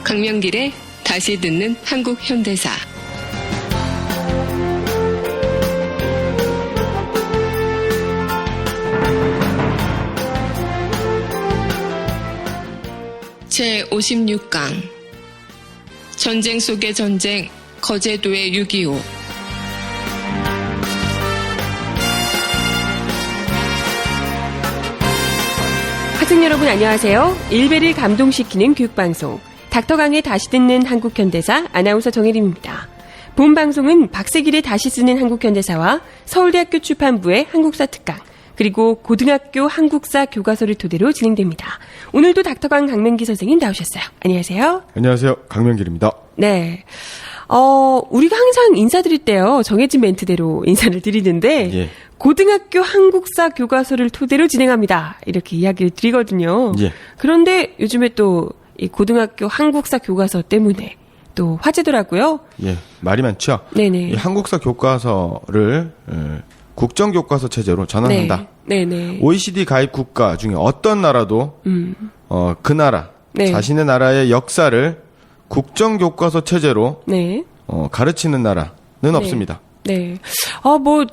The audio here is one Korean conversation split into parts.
강명길의 다시 듣는 한국 현대사. 제56강 전쟁 속의 전쟁, 거제도의 6.25. 학생 여러분 안녕하세요. 일베를 감동시키는 교육방송 닥터강의 다시 듣는 한국현대사 아나운서 정혜림입니다. 본 방송은 박세길의 다시 쓰는 한국현대사와 서울대학교 출판부의 한국사 특강 그리고 고등학교 한국사 교과서를 토대로 진행됩니다. 오늘도 닥터강 강명기 선생님 나오셨어요. 안녕하세요. 안녕하세요. 강명길입니다. 네. 우리가 항상 인사드릴 때요, 정해진 멘트대로 인사를 드리는데, 예. 고등학교 한국사 교과서를 토대로 진행합니다. 이렇게 이야기를 드리거든요. 예. 그런데 요즘에 또 이 고등학교 한국사 교과서 때문에 또 화제더라고요. 예, 말이 많죠. 네네. 이 한국사 교과서를 국정교과서 체제로 전환한다. 네네. OECD 가입 국가 중에 어떤 나라도 그 나라 네. 자신의 나라의 역사를 국정교과서 체제로 네. 가르치는 나라는 없습니다. 네.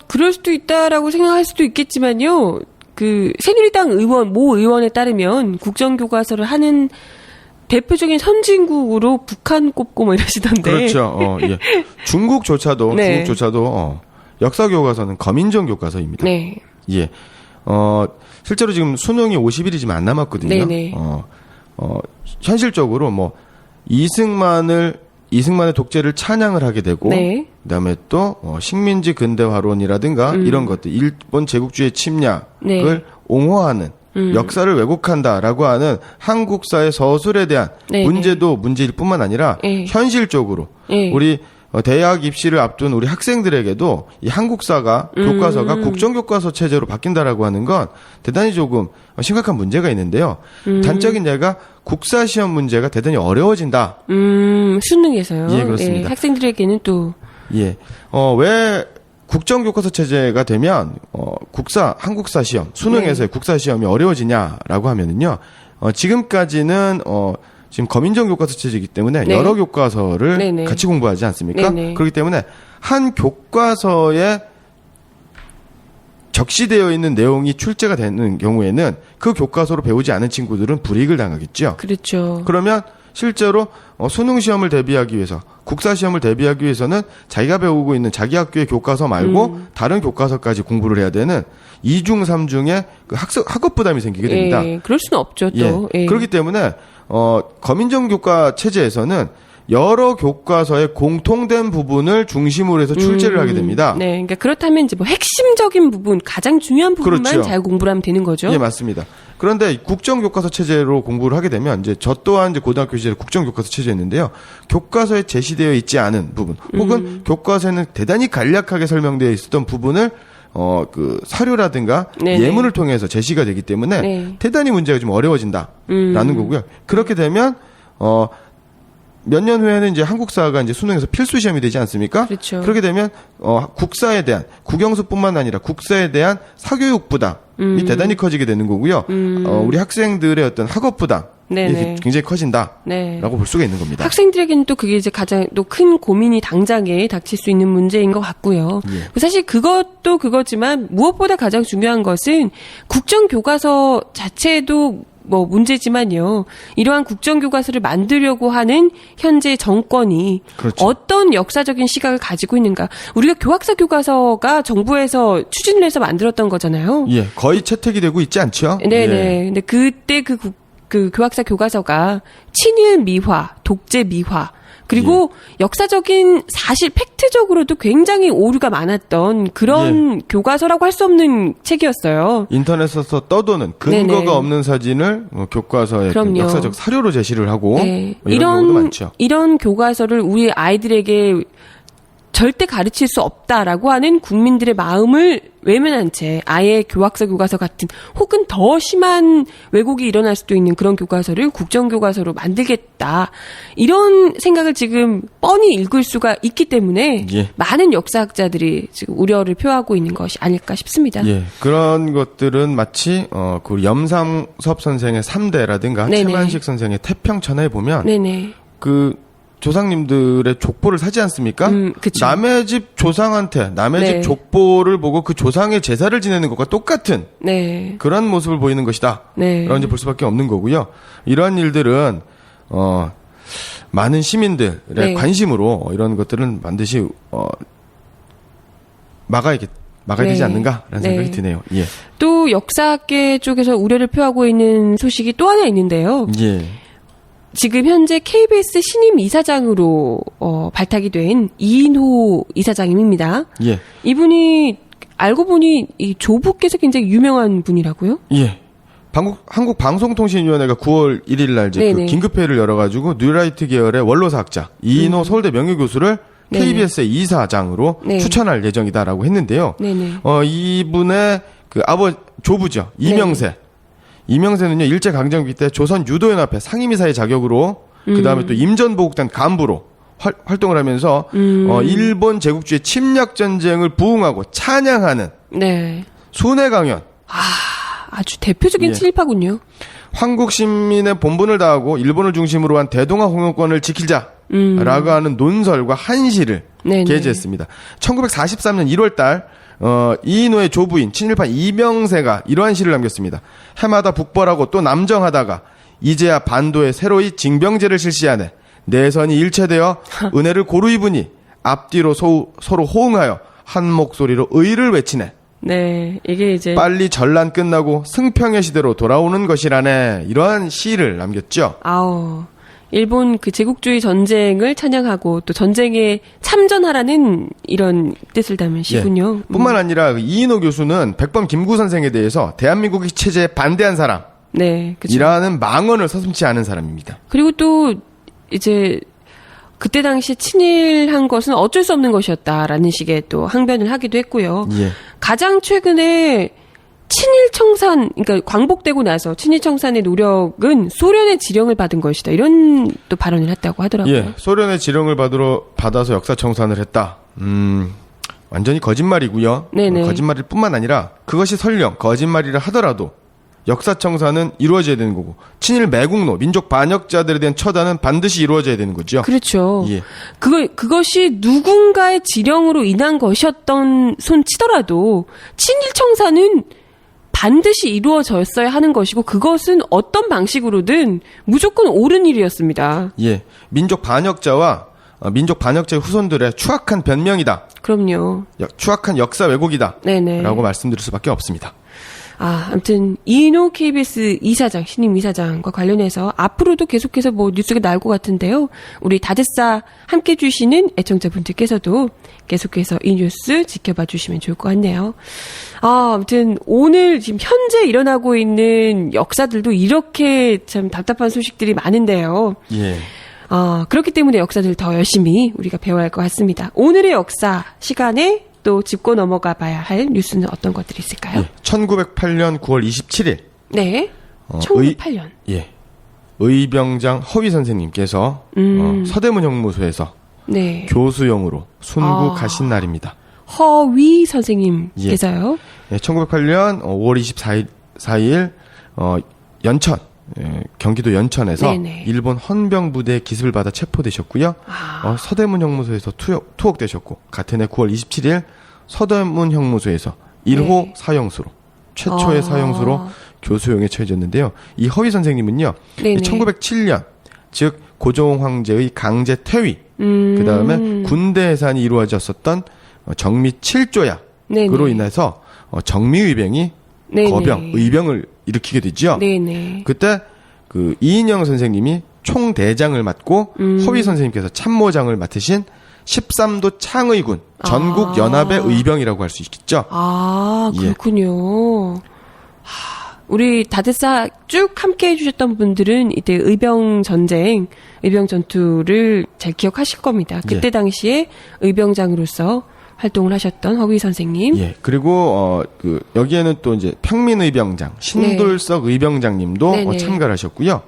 그럴 수도 있다라고 생각할 수도 있겠지만요. 새누리당 모 의원에 따르면 국정교과서를 하는 대표적인 선진국으로 북한 꼽고 뭐 이러시던데. 그렇죠. 예. 중국조차도 역사 교과서는 거민정 교과서입니다. 네. 예. 실제로 지금 수능이 50일이 지금 안 남았거든요. 네네. 현실적으로 이승만의 독재를 찬양을 하게 되고, 네. 그다음에 또 식민지 근대화론이라든가 이런 것들, 일본 제국주의 침략을 네. 옹호하는 역사를 왜곡한다라고 하는 한국사의 서술에 대한 네네. 문제도 문제일 뿐만 아니라 네. 현실적으로 네. 우리 대학 입시를 앞둔 우리 학생들에게도 이 한국사가 교과서가 국정교과서 체제로 바뀐다라고 하는 건 대단히 조금 심각한 문제가 있는데요. 단적인 예가 국사시험 문제가 대단히 어려워진다. 수능에서요. 예, 그렇습니다. 네, 학생들에게는 또. 예. 왜 국정교과서 체제가 되면 한국사 시험, 수능에서의 국사 시험이 어려워지냐라고 하면은요. 지금까지는 지금 거민정 교과서 체제이기 때문에 네. 여러 교과서를 네네. 같이 공부하지 않습니까? 네네. 그렇기 때문에 한 교과서에 적시되어 있는 내용이 출제가 되는 경우에는 그 교과서로 배우지 않은 친구들은 불이익을 당하겠죠. 그렇죠. 그러면 실제로 수능 시험을 대비하기 위해서, 국사 시험을 대비하기 위해서는 자기가 배우고 있는 자기 학교의 교과서 말고 다른 교과서까지 공부를 해야 되는 2중 3중의 학업 부담이 생기게 됩니다. 예, 그럴 수는 없죠, 또. 예. 그렇기 때문에 거민정 교과 체제에서는 여러 교과서의 공통된 부분을 중심으로 해서 출제를 하게 됩니다. 네, 그러니까 그렇다면 이제 핵심적인 부분, 가장 중요한 부분만 그렇죠. 잘 공부를 하면 되는 거죠. 예, 맞습니다. 그런데 국정교과서 체제로 공부를 하게 되면 저 또한 고등학교 시절에 국정교과서 체제였는데요. 교과서에 제시되어 있지 않은 부분, 혹은 교과서에는 대단히 간략하게 설명되어 있었던 부분을 사료라든가 네네. 예문을 통해서 제시가 되기 때문에 네. 대단히 문제가 좀 어려워진다라는 거고요. 그렇게 되면 몇 년 후에는 이제 한국사가 이제 수능에서 필수 시험이 되지 않습니까? 그렇죠. 그렇게 되면 국사에 대한 국영수뿐만 아니라 국사에 대한 사교육 부담이 대단히 커지게 되는 거고요. 우리 학생들의 어떤 학업 부담이 네네. 굉장히 커진다라고 네. 볼 수가 있는 겁니다. 학생들에게는 또 그게 이제 가장 또 큰 고민이 당장에 닥칠 수 있는 문제인 것 같고요. 예. 사실 그것도 그거지만 무엇보다 가장 중요한 것은 국정교과서 자체도 문제지만요. 이러한 국정교과서를 만들려고 하는 현재 정권이 그렇죠. 어떤 역사적인 시각을 가지고 있는가. 우리가 교학사 교과서가 정부에서 추진을 해서 만들었던 거잖아요. 예, 거의 채택이 되고 있지 않죠? 네네. 예. 근데 그때 그 교학사 교과서가 친일 미화, 독재 미화, 그리고 역사적인 사실 팩트적으로도 굉장히 오류가 많았던 그런 교과서라고 할 수 없는 책이었어요. 인터넷에서 떠도는 근거가 네네. 없는 사진을 교과서의 그럼요. 역사적 사료로 제시를 하고 네. 이런 경우도 많죠. 이런 교과서를 우리 아이들에게 절대 가르칠 수 없다라고 하는 국민들의 마음을 외면한 채 아예 교학서 교과서 같은 혹은 더 심한 왜곡이 일어날 수도 있는 그런 교과서를 국정교과서로 만들겠다. 이런 생각을 지금 뻔히 읽을 수가 있기 때문에 예. 많은 역사학자들이 지금 우려를 표하고 있는 것이 아닐까 싶습니다. 예, 그런 것들은 마치 그 염삼섭 선생의 3대라든가 네네. 최만식 선생의 태평천하에 보면 네네. 그 조상님들의 족보를 사지 않습니까? 그쵸. 남의 집 조상한테 남의 네. 집 족보를 보고 그 조상의 제사를 지내는 것과 똑같은 네. 그런 모습을 보이는 것이다. 네. 라고 이제 볼 수밖에 없는 거고요. 이러한 일들은 많은 시민들의 네. 관심으로 이런 것들은 반드시 막아야 네. 되지 않는가라는 네. 생각이 드네요. 예. 또 역사계 쪽에서 우려를 표하고 있는 소식이 또 하나 있는데요. 예. 지금 현재 KBS 신임 이사장으로 발탁이 된 이인호 이사장님입니다. 예. 이분이 알고 보니 이 조부께서 굉장히 유명한 분이라고요? 예. 한국방송통신위원회가 9월 1일 날 이제 그 네네. 긴급회의를 열어가지고 뉴라이트 계열의 원로사학자 이인호 서울대 명예교수를 네네. KBS의 이사장으로 네. 추천할 예정이다라고 했는데요. 네네. 이분의 그 조부죠. 이명세. 이명세는요, 일제강점기 때 조선 유도연합회 상임이사의 자격으로 그 다음에 또 임전보국단 간부로 활동을 하면서 일본 제국주의 침략 전쟁을 부응하고 찬양하는 네. 순회강연. 아주 대표적인 예. 친일파군요. 한국 시민의 본분을 다하고 일본을 중심으로 한 대동아 홍역권을 지키자라고 하는 논설과 한시를 네네. 게재했습니다. 1943년 1월 달 이인호의 조부인 친일파 이명세가 이러한 시를 남겼습니다. 해마다 북벌하고 또 남정하다가 이제야 반도에 새로이 징병제를 실시하네. 내선이 일체되어 은혜를 고루 입으니 앞뒤로 서로 호응하여 한 목소리로 의를 외치네. 네. 이게 이제 빨리 전란 끝나고 승평의 시대로 돌아오는 것이라네. 이러한 시를 남겼죠. 일본 그 제국주의 전쟁을 찬양하고 또 전쟁에 참전하라는 이런 뜻을 담은 시군요. 예. 뿐만 아니라 이인호 교수는 백범 김구 선생에 대해서 대한민국의 체제에 반대한 사람. 네. 그쵸. 이라는 망언을 서슴지 않은 사람입니다. 그리고 또 이제 그때 당시 친일한 것은 어쩔 수 없는 것이었다라는 식의 또 항변을 하기도 했고요. 예. 가장 최근에 친일 청산, 그러니까 광복되고 나서 친일 청산의 노력은 소련의 지령을 받은 것이다. 이런 또 발언을 했다고 하더라고요. 예. 소련의 지령을 받아서 역사 청산을 했다. 완전히 거짓말이고요. 네네. 거짓말일 뿐만 아니라 그것이 설령 거짓말이라 하더라도 역사 청산은 이루어져야 되는 거고 친일 매국노, 민족 반역자들에 대한 처단은 반드시 이루어져야 되는 거죠. 그렇죠. 예. 그것이 누군가의 지령으로 인한 것이었던 손 치더라도 친일 청산은 반드시 이루어졌어야 하는 것이고 그것은 어떤 방식으로든 무조건 옳은 일이었습니다. 예. 민족 반역자와 민족 반역자의 후손들의 추악한 변명이다. 그럼요. 추악한 역사 왜곡이다. 네네. 라고 말씀드릴 수밖에 없습니다. 아무튼 이인호 KBS 이사장, 신임 이사장과 관련해서 앞으로도 계속해서 뭐 뉴스가 나올 것 같은데요. 우리 다드사 함께 해주시는 애청자분들께서도 계속해서 이 뉴스 지켜봐 주시면 좋을 것 같네요. 아무튼 오늘 지금 현재 일어나고 있는 역사들도 이렇게 참 답답한 소식들이 많은데요. 예. 그렇기 때문에 역사들 더 열심히 우리가 배워야 할 것 같습니다. 오늘의 역사 시간에 또 짚고 넘어가 봐야 할 뉴스는 어떤 것들이 있을까요? 예. 1908년 9월 27일. 네. 1908년. 의병장 허위 선생님께서 서대문 형무소에서 네. 교수용으로 순구 가신 날입니다. 허위 선생님께서요? 예. 1908년 5월 24일 연천, 경기도 연천에서 네네. 일본 헌병 부대의 기습을 받아 체포되셨고요. 서대문 형무소에서 투옥되셨고 같은 해 9월 27일 서대문 형무소에서 1호 네. 사형수로 최초의 사형수로 교수용에 처해졌는데요. 이 허위 선생님은요. 네네. 1907년 즉 고종 황제의 강제 퇴위 그 다음에 군대 해산이 이루어졌었던 정미 7조약으로 네네. 인해서 정미의병이 네네. 의병을 일으키게 되죠. 네네. 그때 그 이인영 선생님이 총대장을 맡고 허위 선생님께서 참모장을 맡으신 13도 창의군 전국 연합의 의병이라고 할 수 있겠죠. 그렇군요. 우리 다드사 쭉 함께 해주셨던 분들은 이때 의병 전쟁, 의병 전투를 잘 기억하실 겁니다. 그때 당시에 의병장으로서 활동을 하셨던 허위 선생님. 예. 그리고 여기에는 또 이제 평민의병장, 신돌석 의병장님도 네네. 참가를 하셨고요.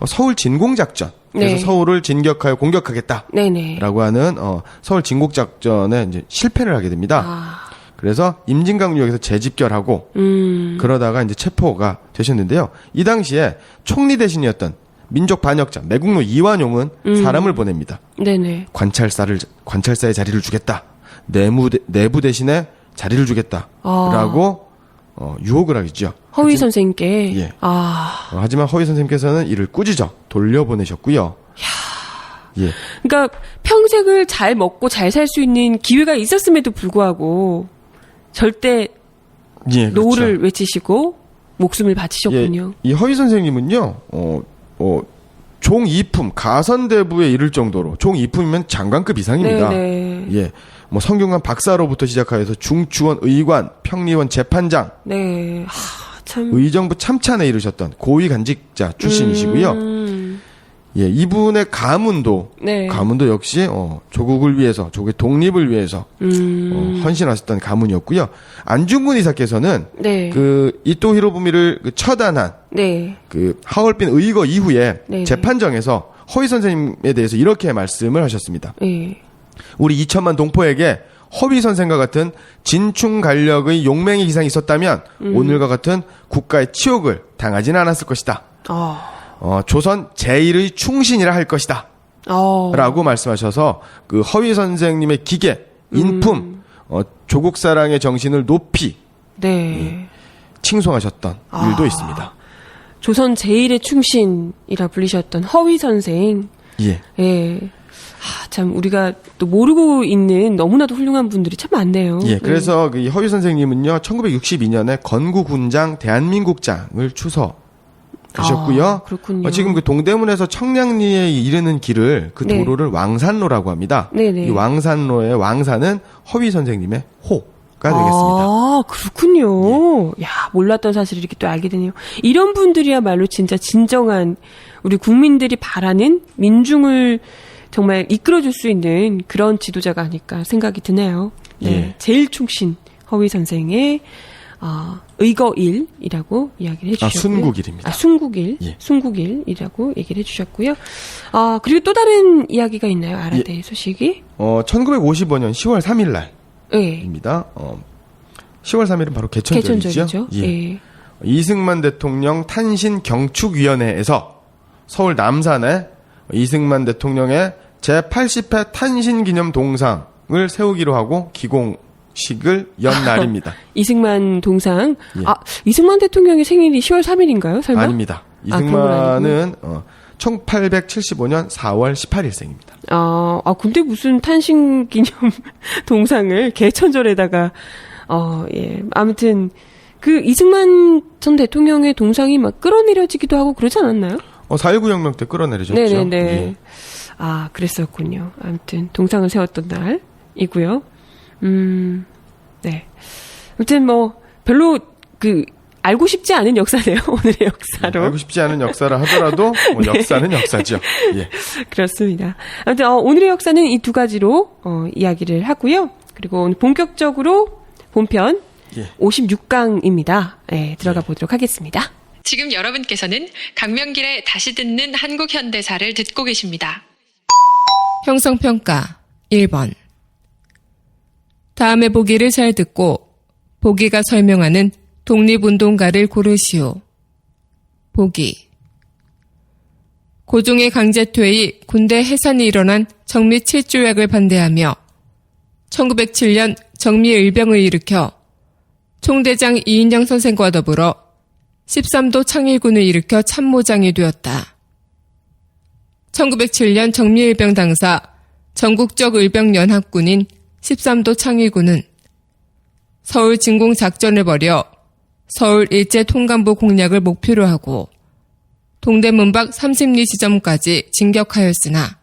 서울 진공작전. 그래서 네. 서울을 진격하여 공격하겠다라고 네네. 하는 서울 진공작전에 이제 실패를 하게 됩니다. 그래서 임진강유역에서 재집결하고 그러다가 이제 체포가 되셨는데요. 이 당시에 총리 대신이었던 민족 반역자 매국노 이완용은 사람을 보냅니다. 네네. 관찰사의 자리를 주겠다. 내부 대신에 자리를 주겠다라고 유혹을 하겠죠. 허위 선생님께. 예. 하지만 허위 선생님께서는 이를 꾸짖어 돌려보내셨고요. 예. 그러니까 평생을 잘 먹고 잘 살 수 있는 기회가 있었음에도 불구하고 절대 예, 그렇죠. 노를 외치시고 목숨을 바치셨군요. 이 허위 선생님은요, 종 2품 가선대부에 이를 정도로 종 2품이면 장관급 이상입니다. 네네. 예, 뭐 성균관 박사로부터 시작하여서 중추원 의관, 평리원 재판장, 네, 참 의정부 참찬에 이르셨던 고위 간직자 출신이시고요. 예, 이분의 가문도 네. 역시 조국을 위해서, 조국의 독립을 위해서 헌신하셨던 가문이었고요. 안중근 이사께서는 네. 그 이토 히로부미를 처단한 네. 그 하얼빈 의거 이후에 네. 재판정에서 허위 선생님에 대해서 이렇게 말씀을 하셨습니다. 네. 우리 2천만 동포에게 허위 선생과 같은 진충 간력의 용맹의 기상이 있었다면 오늘과 같은 국가의 치욕을 당하지는 않았을 것이다. 조선 제1의 충신이라 할 것이다. 라고 말씀하셔서 그 허위 선생님의 기계, 인품, 조국 사랑의 정신을 높이 네. 칭송하셨던 일도 있습니다. 조선 제1의 충신이라 불리셨던 허위 선생. 예. 예. 참 우리가 또 모르고 있는 너무나도 훌륭한 분들이 참 많네요. 예. 그래서 그 허위 선생님은요, 1962년에 건국훈장 대한민국장을 하셨고요. 그렇군요. 지금 그 동대문에서 청량리에 이르는 길을 그 네. 도로를 왕산로라고 합니다. 네네. 이 왕산로의 왕산은 허위 선생님의 호가 되겠습니다. 그렇군요. 야, 몰랐던 사실을 이렇게 또 알게 되네요. 이런 분들이야말로 진짜 진정한 우리 국민들이 바라는 민중을 정말 이끌어줄 수 있는 그런 지도자가 아닐까 생각이 드네요. 네. 예. 제일 충신 허위 선생의 의거일이라고 이야기를 해주셨고요. 순국일입니다. 순국일. 예. 순국일이라고 얘기를 해주셨고요. 그리고 또 다른 이야기가 있나요? 알아야 될 소식이? 1955년 10월 3일 날입니다. 네. 10월 3일은 바로 개천절이죠. 개천절이죠. 예. 예. 이승만 대통령 탄신 경축위원회에서 서울 남산에 이승만 대통령의 제80회 탄신 기념 동상을 세우기로 하고 기공식을 연 날입니다. 이승만 동상. 예. 이승만 대통령의 생일이 10월 3일인가요? 설마? 아닙니다. 이승만은 1875년 4월 18일생입니다. 근데 무슨 탄신 기념 동상을 개천절에다가 예. 아무튼 그 이승만 전 대통령의 동상이 막 끌어내려지기도 하고 그러지 않았나요? 4.19 혁명 때 끌어내려졌죠. 네네네. 예. 그랬었군요. 아무튼 동상을 세웠던 날이고요. 네. 아무튼 별로 알고 싶지 않은 역사네요. 오늘의 역사로. 알고 싶지 않은 역사를 하더라도 뭐 네. 역사는 역사죠. 예. 그렇습니다. 아무튼 오늘의 역사는 이 두 가지로 이야기를 하고요. 그리고 오늘 본격적으로 본편 예. 56강입니다. 네, 들어가 보도록 하겠습니다. 지금 여러분께서는 강명길의 다시 듣는 한국 현대사를 듣고 계십니다. 형성평가 1번. 다음의 보기를 잘 듣고 보기가 설명하는 독립운동가를 고르시오. 보기. 고종의 강제퇴위, 군대 해산이 일어난 정미 7조약을 반대하며 1907년 정미의병을 일으켜 총대장 이인영 선생과 더불어 13도 창일군을 일으켜 참모장이 되었다. 1907년 정미의병 당사 전국적 의병연합군인 13도 창일군은 서울 진공 작전을 벌여 서울 일제 통감부 공략을 목표로 하고 동대문 밖 30리 지점까지 진격하였으나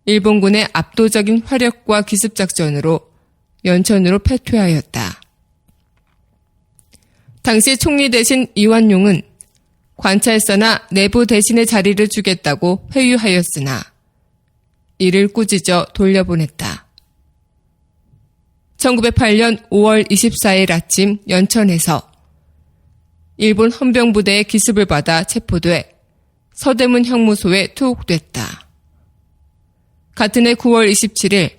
일본군의 압도적인 화력과 기습작전으로 연천으로 패퇴하였다. 당시 총리 대신 이완용은 관찰서나 내부 대신의 자리를 주겠다고 회유하였으나 이를 꾸짖어 돌려보냈다. 1908년 5월 24일 아침 연천에서 일본 헌병부대의 기습을 받아 체포돼 서대문 형무소에 투옥됐다. 같은 해 9월 27일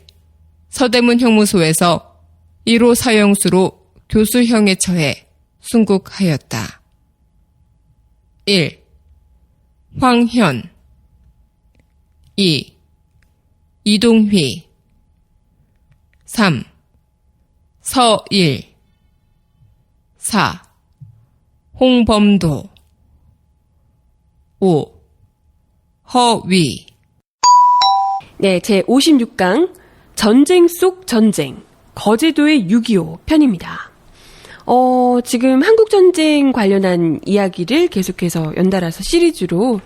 서대문 형무소에서 1호 사형수로 교수형에 처해 순국하였다. 1. 황현 2. 이동휘 3. 서일 4. 홍범도 5. 허위 네, 제 56강 전쟁 속 전쟁 거제도의 6.25 편입니다. 지금 한국전쟁 관련한 이야기를 계속해서 연달아서 시리즈로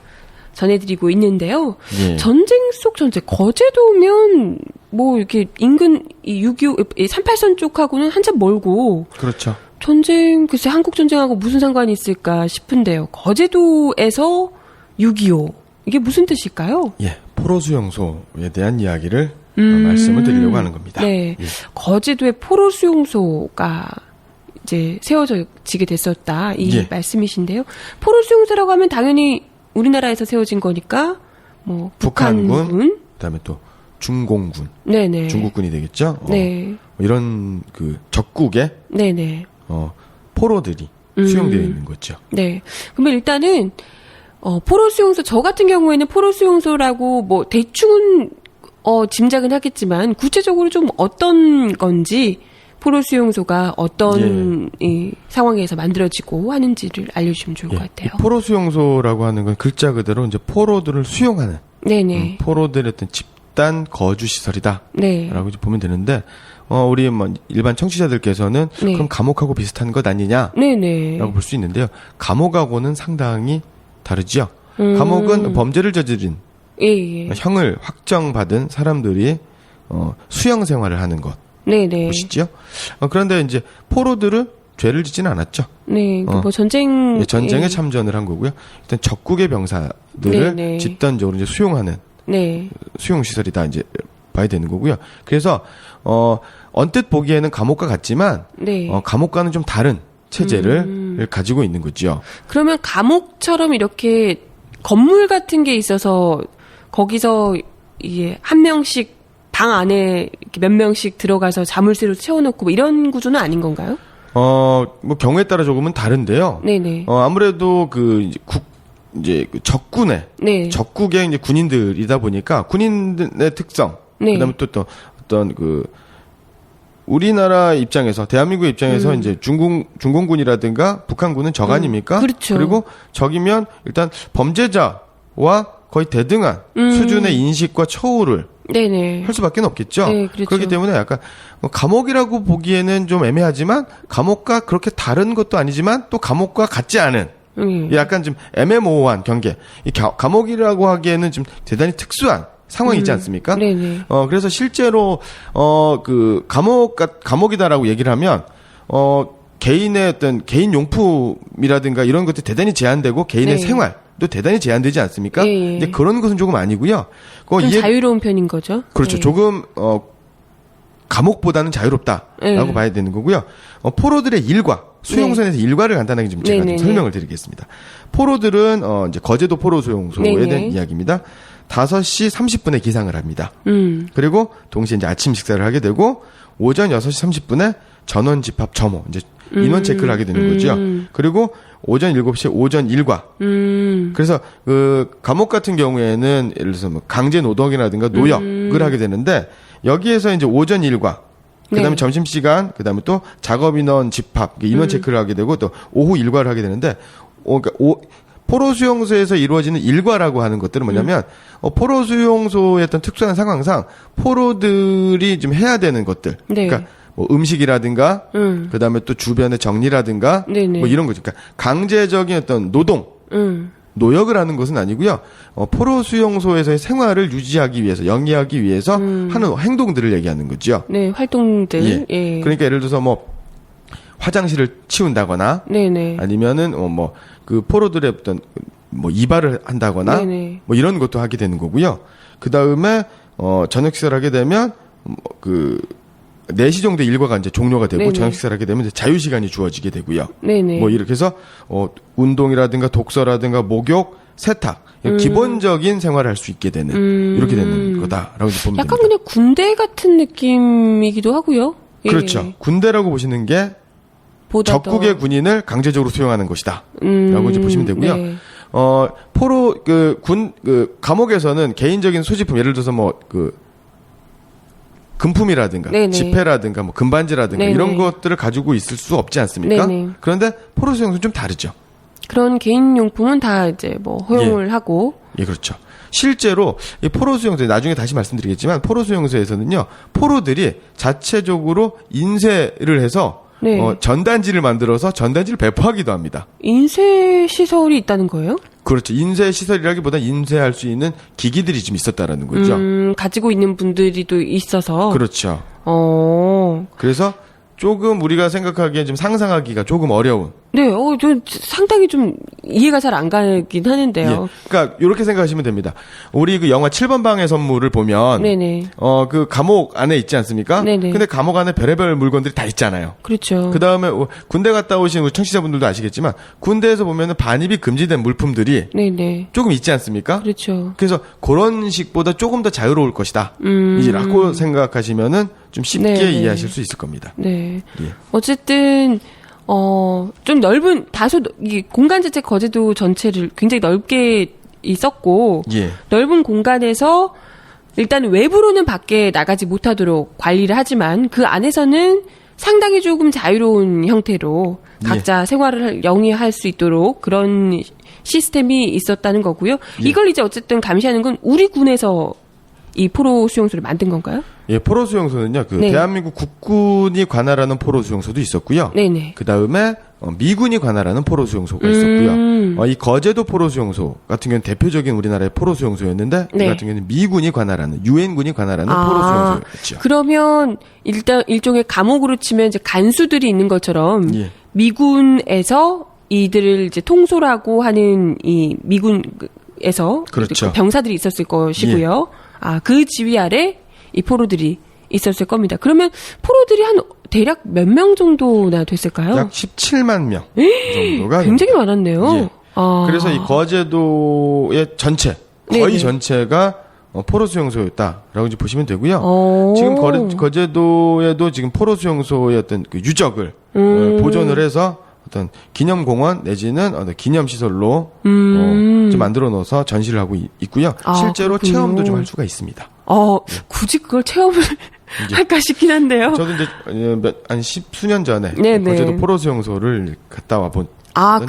전해드리고 있는데요. 예. 전쟁 속 전쟁, 거제도면 뭐 이렇게 인근 6.25, 38선 쪽하고는 한참 멀고 그렇죠. 전쟁, 글쎄 한국전쟁하고 무슨 상관이 있을까 싶은데요. 거제도에서 6.25, 이게 무슨 뜻일까요? 예, 포로수용소에 대한 이야기를 말씀을 드리려고 하는 겁니다. 네, 예. 거제도에 포로수용소가 이제 세워지게 됐었다 이 예. 말씀이신데요. 포로수용소라고 하면 당연히 우리나라에서 세워진 거니까 뭐 북한군, 그다음에 또 중공군, 네네, 중국군이 되겠죠. 네, 이런 그 적국의 네네, 포로들이 수용되어 있는 거죠. 네. 그러면 일단은 포로수용소, 저 같은 경우에는 포로수용소라고 뭐 대충은 짐작은 하겠지만 구체적으로 좀 어떤 건지, 포로수용소가 어떤 이 상황에서 만들어지고 하는지를 알려주시면 좋을 것 같아요. 이 포로수용소라고 하는 건 글자 그대로 이제 포로들을 수용하는 네네. 포로들의 어떤 집단 거주 시설이다. 네. 라고 이제 보면 되는데 우리 뭐 일반 청취자들께서는 네. 그럼 감옥하고 비슷한 것 아니냐라고 네네. 볼 수 있는데요. 감옥하고는 상당히 다르죠. 감옥은 범죄를 저지른 예. 형을 확정받은 사람들이 수용 생활을 하는 네네. 곳이죠. 그런데 이제 포로들은 죄를 짓지는 않았죠. 네. 뭐 전쟁 전쟁에 참전을 한 거고요. 일단 적국의 병사들을 네네. 집단적으로 이제 수용하는 네. 수용 시설이다 이제 봐야 되는 거고요. 그래서 언뜻 보기에는 감옥과 같지만 네. 감옥과는 좀 다른 체제를 가지고 있는 거죠. 그러면 감옥처럼 이렇게 건물 같은 게 있어서 거기서 이게 한 명씩 방 안에 이렇게 몇 명씩 들어가서 자물쇠로 채워놓고 뭐 이런 구조는 아닌 건가요? 뭐 경우에 따라 조금은 다른데요. 네네. 아무래도 그 이제 그 적군의 네. 적국의 이제 군인들이다 보니까 군인의 특성, 네. 그다음에 또 어떤 그 우리나라 입장에서 대한민국 입장에서 이제 중공군이라든가 북한군은 적 아닙니까? 그렇죠. 그리고 적이면 일단 범죄자와 거의 대등한 수준의 인식과 처우를 네네. 할 수밖에 없겠죠. 네, 그렇죠. 그렇기 때문에 약간 감옥이라고 보기에는 좀 애매하지만 감옥과 그렇게 다른 것도 아니지만 또 감옥과 같지 않은 약간 좀 애매모호한 경계. 이 감옥이라고 하기에는 좀 대단히 특수한 상황이지 않습니까? 네네. 그래서 실제로 그 감옥이다라고 얘기를 하면 개인의 어떤 개인 용품이라든가 이런 것들이 대단히 제한되고 개인의 네. 생활도 대단히 제한되지 않습니까? 예, 예. 근데 그런 것은 조금 아니고요. 좀 자유로운 편인 거죠. 그렇죠. 네. 조금 감옥보다는 자유롭다라고 네. 봐야 되는 거고요. 포로들의 일과 수용소에서 일과를 간단하게 좀 제가 좀 설명을 드리겠습니다. 포로들은 이제 거제도 포로 수용소에 네네. 대한 이야기입니다. 5시 30분에 기상을 합니다. 그리고 동시에 이제 아침 식사를 하게 되고 오전 6시 30분에 전원 집합 점호 이제 인원 체크를 하게 되는 거죠. 그리고 오전 7시에 오전 일과. 그래서 그 감옥 같은 경우에는 예를 들어서 뭐 강제 노동이라든가 노역을 하게 되는데 여기에서 이제 오전 일과 그다음에 네. 점심 시간 그다음에 또 작업 인원 집합 인원 체크를 하게 되고 또 오후 일과를 하게 되는데 그러니까 포로 수용소에서 이루어지는 일과라고 하는 것들은 뭐냐면 포로 수용소의 어떤 특수한 상황상 포로들이 좀 해야 되는 것들. 네. 그러니까 뭐 음식이라든가 그다음에 또 주변의 정리라든가 네네. 뭐 이런 거죠. 그러니까 강제적인 어떤 노동 노역을 하는 것은 아니고요. 포로 수용소에서의 생활을 유지하기 위해서 영위하기 위해서 하는 행동들을 얘기하는 거죠. 네, 활동들. 예. 예. 그러니까 예를 들어서 뭐 화장실을 치운다거나 네네. 아니면은 뭐 그 포로들의 어떤 뭐 이발을 한다거나 네네. 뭐 이런 것도 하게 되는 거고요. 그 다음에 저녁 식사를 하게 되면 그 4시 정도 일과가 이제 종료가 되고 네네. 저녁 식사를 하게 되면 이제 자유 시간이 주어지게 되고요. 네네. 뭐 이렇게 해서 운동이라든가 독서라든가 목욕, 세탁 기본적인 생활을 할 수 있게 되는 이렇게 되는 거다라고 이제 보면 약간 됩니다. 그냥 군대 같은 느낌이기도 하고요. 예. 그렇죠. 군대라고 보시는 게 보다 적국의 더. 군인을 강제적으로 수용하는 것이다. 라고 이제 보시면 되고요. 네. 포로 감옥에서는 개인적인 소지품 예를 들어서 금품이라든가 네네. 지폐라든가 금반지라든가 네네. 이런 것들을 가지고 있을 수 없지 않습니까? 네네. 그런데 포로 수용소는 좀 다르죠. 그런 개인 용품은 다 이제 허용을 하고. 예, 그렇죠. 실제로 이 포로 수용소에 나중에 다시 말씀드리겠지만 포로 수용소에서는요. 포로들이 자체적으로 인쇄를 해서 네. 전단지를 만들어서 전단지를 배포하기도 합니다. 인쇄 시설이 있다는 거예요? 그렇죠. 인쇄 시설이라기보다 인쇄할 수 있는 기기들이 좀 있었다라는 거죠. 가지고 있는 분들이 또 있어서. 그렇죠. 어. 그래서 조금 우리가 생각하기엔 좀 상상하기가 조금 어려운. 네, 저 상당히 좀 이해가 잘 안 가긴 하는데요. 예. 그러니까 이렇게 생각하시면 됩니다. 우리 그 영화 7번 방의 선물을 보면 네네. 그 감옥 안에 있지 않습니까? 네네. 근데 감옥 안에 별의별 물건들이 다 있잖아요. 그렇죠. 그다음에 군대 갔다 오신 우리 청취자분들도 아시겠지만 군대에서 보면은 반입이 금지된 물품들이 네네. 조금 있지 않습니까? 그렇죠. 그래서 그런 식보다 조금 더 자유로울 것이다. 이라고 생각하시면은 좀 쉽게 네네. 이해하실 수 있을 겁니다. 네. 예. 어쨌든 좀 넓은 이 공간 자체 거제도 전체를 굉장히 넓게 있었고 예. 넓은 공간에서 일단 외부로는 밖에 나가지 못하도록 관리를 하지만 그 안에서는 상당히 조금 자유로운 형태로 각자 생활을 영위할 수 있도록 그런 시스템이 있었다는 거고요. 이걸 이제 어쨌든 감시하는 건 우리 군에서 이 포로 수용소를 만든 건가요? 예, 포로 수용소는요. 네. 대한민국 국군이 관할하는 포로 수용소도 있었고요. 네네. 그다음에 미군이 관할하는 포로 수용소가 있었고요. 이 거제도 포로 수용소 같은 경우는 대표적인 우리나라의 포로 수용소였는데 네. 이 같은 경우는 미군이 관할하는 유엔군이 관할하는 포로 수용소였죠. 그러면 일단 일종의 감옥으로 치면 이제 간수들이 있는 것처럼 예. 미군에서 이들을 이제 통솔하고 하는 이 미군에서 그렇죠. 병사들이 있었을 것이고요. 그 지휘 아래 이 포로들이 있었을 겁니다. 그러면 포로들이 한 대략 몇 명 정도나 됐을까요? 약 17만 명 정도가 굉장히 많았네요. 예. 그래서 이 거제도의 전체 거의 네네. 전체가 포로 수용소였다라고 이제 보시면 되고요. 오. 지금 거제도에도 지금 포로 수용소의 어떤 그 유적을 보존을 해서 어떤 기념공원 내지는 어떤 기념시설로 좀 만들어 놓아서 전시를 하고 있고요. 실제로 그렇군요. 체험도 좀 할 수가 있습니다. 굳이 그걸 체험을 할까 싶긴 한데요. 저도 이제 한 십수년 전에 네네. 거제도 포로 수용소를 갔다 와본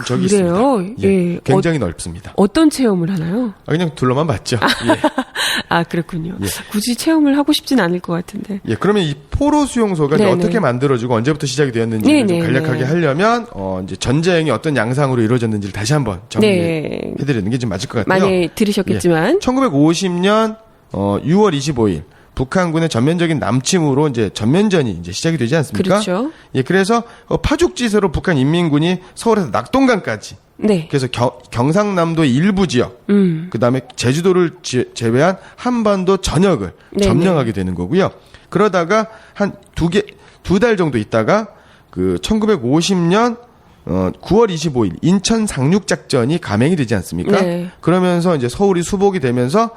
적이 그래요? 있습니다. 예, 굉장히 넓습니다. 어떤 체험을 하나요? 그냥 둘러만 봤죠. 예. 그렇군요. 예. 굳이 체험을 하고 싶진 않을 것 같은데. 예, 그러면 이 포로 수용소가 이제 네네. 어떻게 만들어지고 언제부터 시작이 되었는지를 좀 네네네. 간략하게 하려면 이제 전쟁이 어떤 양상으로 이루어졌는지를 다시 한번 정리해드리는 게 좀 맞을 것 같아요. 많이 들으셨겠지만. 1950년 6월 25일 북한군의 전면적인 남침으로 이제 전면전이 이제 시작이 되지 않습니까? 그렇죠. 예, 그래서 파죽지세로 북한 인민군이 서울에서 낙동강까지 네. 그래서 경상남도의 일부 지역, 그다음에 제주도를 제외한 한반도 전역을 네네. 점령하게 되는 거고요. 그러다가 한 두 달 정도 있다가 그 1950년 9월 25일 인천 상륙 작전이 감행이 되지 않습니까? 네. 그러면서 이제 서울이 수복이 되면서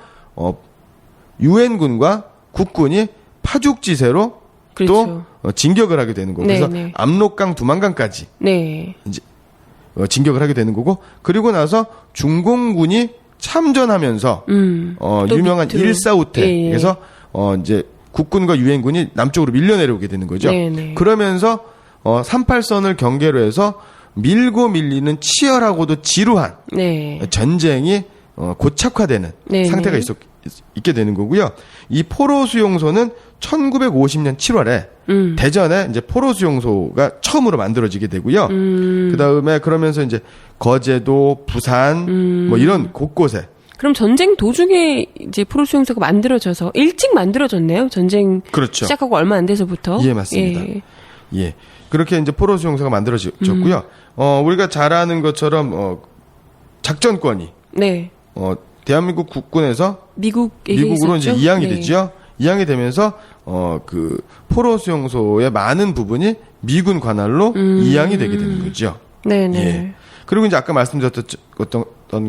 유엔군과 국군이 파죽지세로 그렇죠. 또 진격을 하게 되는 거고 그래서 네네. 압록강, 두만강까지 네. 이제 진격을 하게 되는 거고 그리고 나서 중공군이 참전하면서 또 유명한 밑으로. 일사후퇴에서 이제 국군과 유엔군이 남쪽으로 밀려 내려오게 되는 거죠. 네네. 그러면서 38선을 경계로 해서 밀고 밀리는 치열하고도 지루한 네. 전쟁이 고착화되는 네네. 상태가 있게 되는 거고요. 이 포로 수용소는 1950년 7월에 대전에 이제 포로 수용소가 처음으로 만들어지게 되고요. 그 다음에 그러면서 이제 거제도, 부산 뭐 이런 곳곳에 그럼 전쟁 도중에 이제 포로 수용소가 만들어져서 일찍 만들어졌네요. 전쟁 그렇죠. 시작하고 얼마 안 돼서부터. 예, 맞습니다. 예. 예. 그렇게 이제 포로 수용소가 만들어졌고요. 우리가 잘 아는 것처럼 작전권이 네. 대한민국 국군에서 미국으로 미국으로 이제 이양이 네. 되죠. 이양이 되면서 그 포로 수용소의 많은 부분이 미군 관할로 이양이 되게 되는 거죠. 네네. 예. 그리고 이제 아까 말씀드렸던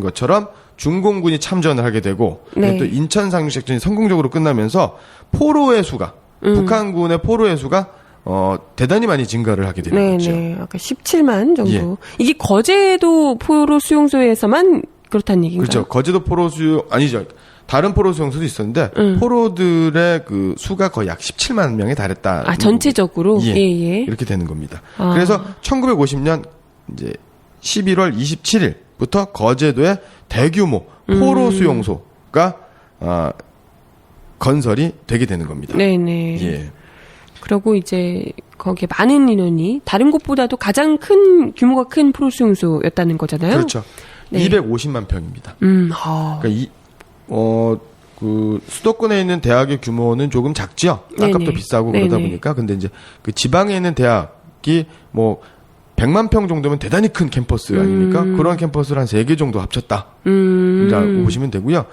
것처럼 중공군이 참전을 하게 되고 네. 또 인천 상륙 작전이 성공적으로 끝나면서 포로의 수가 북한군의 포로의 수가 대단히 많이 증가를 하게 되는 거죠. 네네. 아까 17만 정도. 예. 이게 거제도 포로 수용소에서만 그렇다는 얘기인가요? 그렇죠. 거제도 포로 수용 아니죠. 다른 포로 수용소도 있었는데 포로들의 그 수가 거의 약 17만 명에 달했다. 아, 전체적으로? 예, 예. 이렇게 되는 겁니다. 아. 그래서 1950년 이제 11월 27일부터 거제도에 대규모 포로 수용소가 건설이 되게 되는 겁니다. 네네. 예. 그리고 이제 거기에 많은 인원이 다른 곳보다도 가장 큰 규모가 큰 포로 수용소였다는 거잖아요. 그렇죠. 네. 250만 평입니다. 그러니까 그 수도권에 있는 대학의 규모는 조금 작죠. 땅값도 네네. 비싸고 그러다 네네. 보니까 근데 이제 그 지방에 있는 대학이 뭐 100만 평 정도면 대단히 큰 캠퍼스 아닙니까? 그런 캠퍼스를 한 3개 정도 합쳤다라고 보시면 되고요.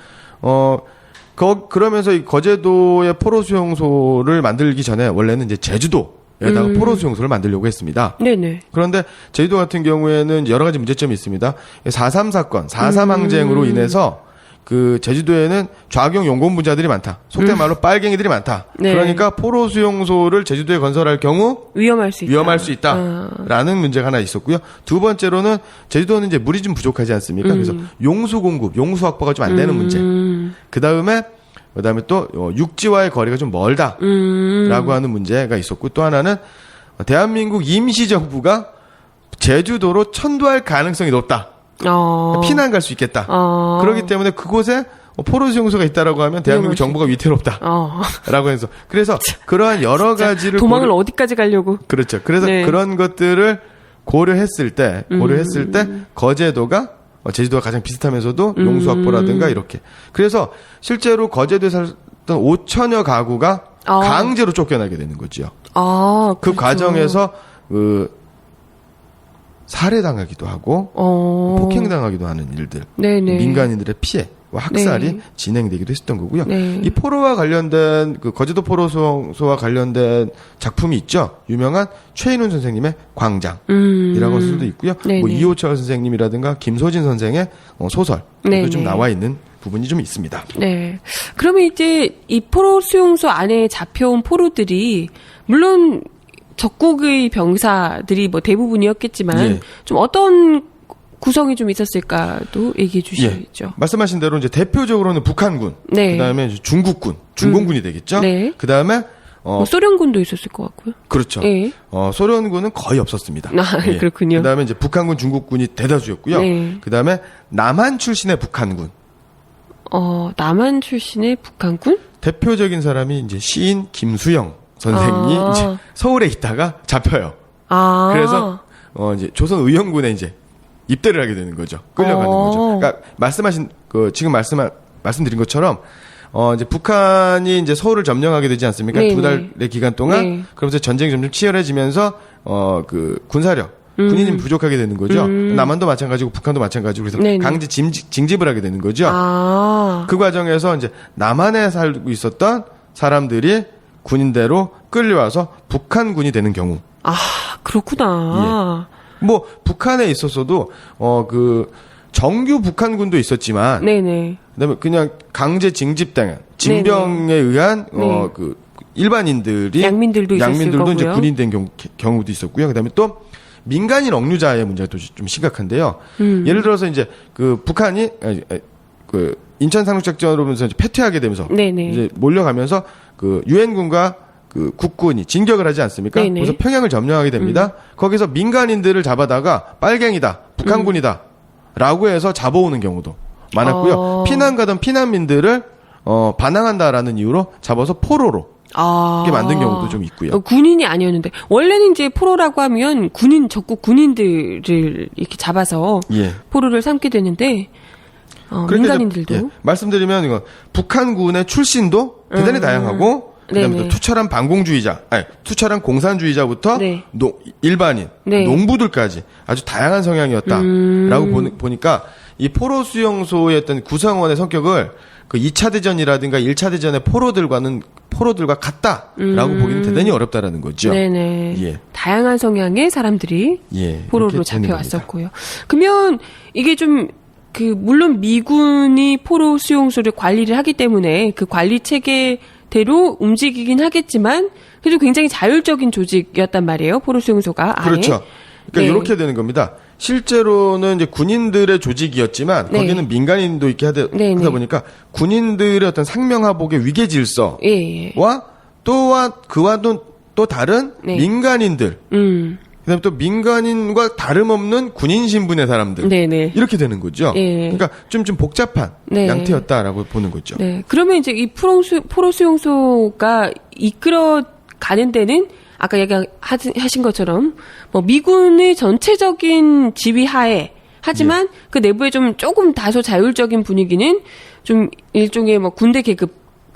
그러면서 이 거제도의 포로 수용소를 만들기 전에 원래는 이제 제주도에다가 포로 수용소를 만들려고 했습니다. 네네. 그런데 제주도 같은 경우에는 여러 가지 문제점이 있습니다. 4.3 사건, 4.3 항쟁으로 인해서 그 제주도에는 좌경 용공부자들이 많다. 속된 말로 빨갱이들이 많다. 네. 그러니까 포로 수용소를 제주도에 건설할 경우 위험할 수 있다. 라는 문제가 하나 있었고요. 두 번째로는 제주도는 이제 물이 좀 부족하지 않습니까? 그래서 용수 공급, 용수 확보가 좀 안 되는 문제. 그다음에 또 육지와의 거리가 좀 멀다라고 하는 문제가 있었고 또 하나는 대한민국 임시정부가 제주도로 천도할 가능성이 높다. 피난 갈 수 있겠다. 그렇기 때문에 그곳에 포로 수용소가 있다라고 하면 대한민국 정부가 위태롭다라고 해서 그래서 그러한 여러 가지를 도망을 어디까지 가려고? 그렇죠. 그래서 네. 그런 것들을 고려했을 때 거제도가 제주도가 가장 비슷하면서도 용수 확보라든가 이렇게. 그래서 실제로 거제도에 살던 5천여 가구가 강제로 쫓겨나게 되는 거죠. 그 그렇죠. 과정에서 살해당하기도 하고 폭행당하기도 하는 일들, 네네. 민간인들의 피해와 학살이 네. 진행되기도 했었던 거고요. 네. 이 포로와 관련된 그 거제도 포로 수용소와 관련된 작품이 있죠. 유명한 최인훈 선생님의 광장이라고 할 수도 있고요. 네네. 뭐 이호철 선생님이라든가 김소진 선생의 소설도 네네. 좀 나와 있는 부분이 좀 있습니다. 네. 그러면 이제 이 포로 수용소 안에 잡혀온 포로들이 물론 적국의 병사들이 뭐 대부분이었겠지만 예. 좀 어떤 구성이 좀 있었을까도 얘기해 주시죠. 말씀하신 대로 이제 대표적으로는 북한군, 네. 그다음에 이제 중국군, 중공군이 되겠죠. 네. 그다음에 뭐 소련군도 있었을 것 같고요. 그렇죠. 예. 소련군은 거의 없었습니다. 그렇군요. 그다음에 이제 북한군, 중국군이 대다수였고요. 네. 그다음에 남한 출신의 북한군. 남한 출신의 북한군? 대표적인 사람이 이제 시인 김수영 선생이 이제 서울에 있다가 잡혀요. 그래서 이제 조선 의형군에 이제 입대를 하게 되는 거죠. 끌려가는 거죠. 그러니까 말씀하신 지금 말씀드린 것처럼 이제 북한이 이제 서울을 점령하게 되지 않습니까? 네네. 2달의 기간 동안. 네. 그러면서 전쟁이 점점 치열해지면서 그 군사력 군인이 부족하게 되는 거죠. 남한도 마찬가지고 북한도 마찬가지고 그래서 네네. 강제 징집을 하게 되는 거죠. 그 과정에서 이제 남한에 살고 있었던 사람들이 군인대로 끌려와서 북한군이 되는 경우. 그렇구나. 뭐 북한에 있어서도 그 정규 북한군도 있었지만 네네. 그다음에 그냥 강제 징집당한 징병에 의한 네. 그 일반인들이 양민들도 있었을 양민들도 이제 거고요. 군인 된 경우도 있었고요. 그다음에 또 민간인 억류자의 문제가 또 좀 심각한데요. 예를 들어서 이제 그 북한이 그 인천 상륙작전으로 면서 패퇴하게 되면서 네네. 이제 몰려가면서 그 유엔군과 그 국군이 진격을 하지 않습니까? 네네. 그래서 평양을 점령하게 됩니다. 거기서 민간인들을 잡아다가 빨갱이다, 북한군이다, 라고 해서 잡아오는 경우도 많았고요. 피난 가던 피난민들을 반항한다라는 이유로 잡아서 포로로 이렇게 만든 경우도 좀 있고요. 군인이 아니었는데 원래는 이제 포로라고 하면 적국 군인들을 이렇게 잡아서 예. 포로를 삼게 되는데 그러니까 민간인들도 이제, 말씀드리면 이거 북한군의 출신도 대단히 다양하고 그다음에 네네. 또 투철한 투철한 공산주의자부터 네. 일반인, 네. 농부들까지 아주 다양한 성향이었다라고 보니까 이 포로 수용소의 어떤 구성원의 성격을 그 2차 대전이라든가 1차 대전의 포로들과 같다라고 보기는 대단히 어렵다라는 거죠. 네네. 예. 다양한 성향의 사람들이 예, 포로로 이렇게 되는 잡혀왔었고요. 그러면 이게 좀 물론 미군이 포로 수용소를 관리를 하기 때문에 그 관리 체계대로 움직이긴 하겠지만 그래도 굉장히 자율적인 조직이었단 말이에요. 포로 수용소가 아예. 그렇죠. 그러니까 네. 이렇게 되는 겁니다. 실제로는 이제 군인들의 조직이었지만 네. 거기는 민간인도 있게 하다 네, 네. 보니까 군인들의 어떤 상명하복의 위계 질서와 예, 예. 그와도 또 다른 네. 민간인들, 그다음에 또 민간인과 다름없는 군인 신분의 사람들 네네. 이렇게 되는 거죠. 예. 그러니까 좀 복잡한 네. 양태였다라고 보는 거죠. 네. 그러면 이제 이 포로 수용소가 이끌어 가는 데는 아까 얘기하신 것처럼 뭐 미군의 전체적인 지휘 하에 하지만 그 내부에 좀 조금 다소 자율적인 분위기는 좀 일종의 뭐 군대 계급의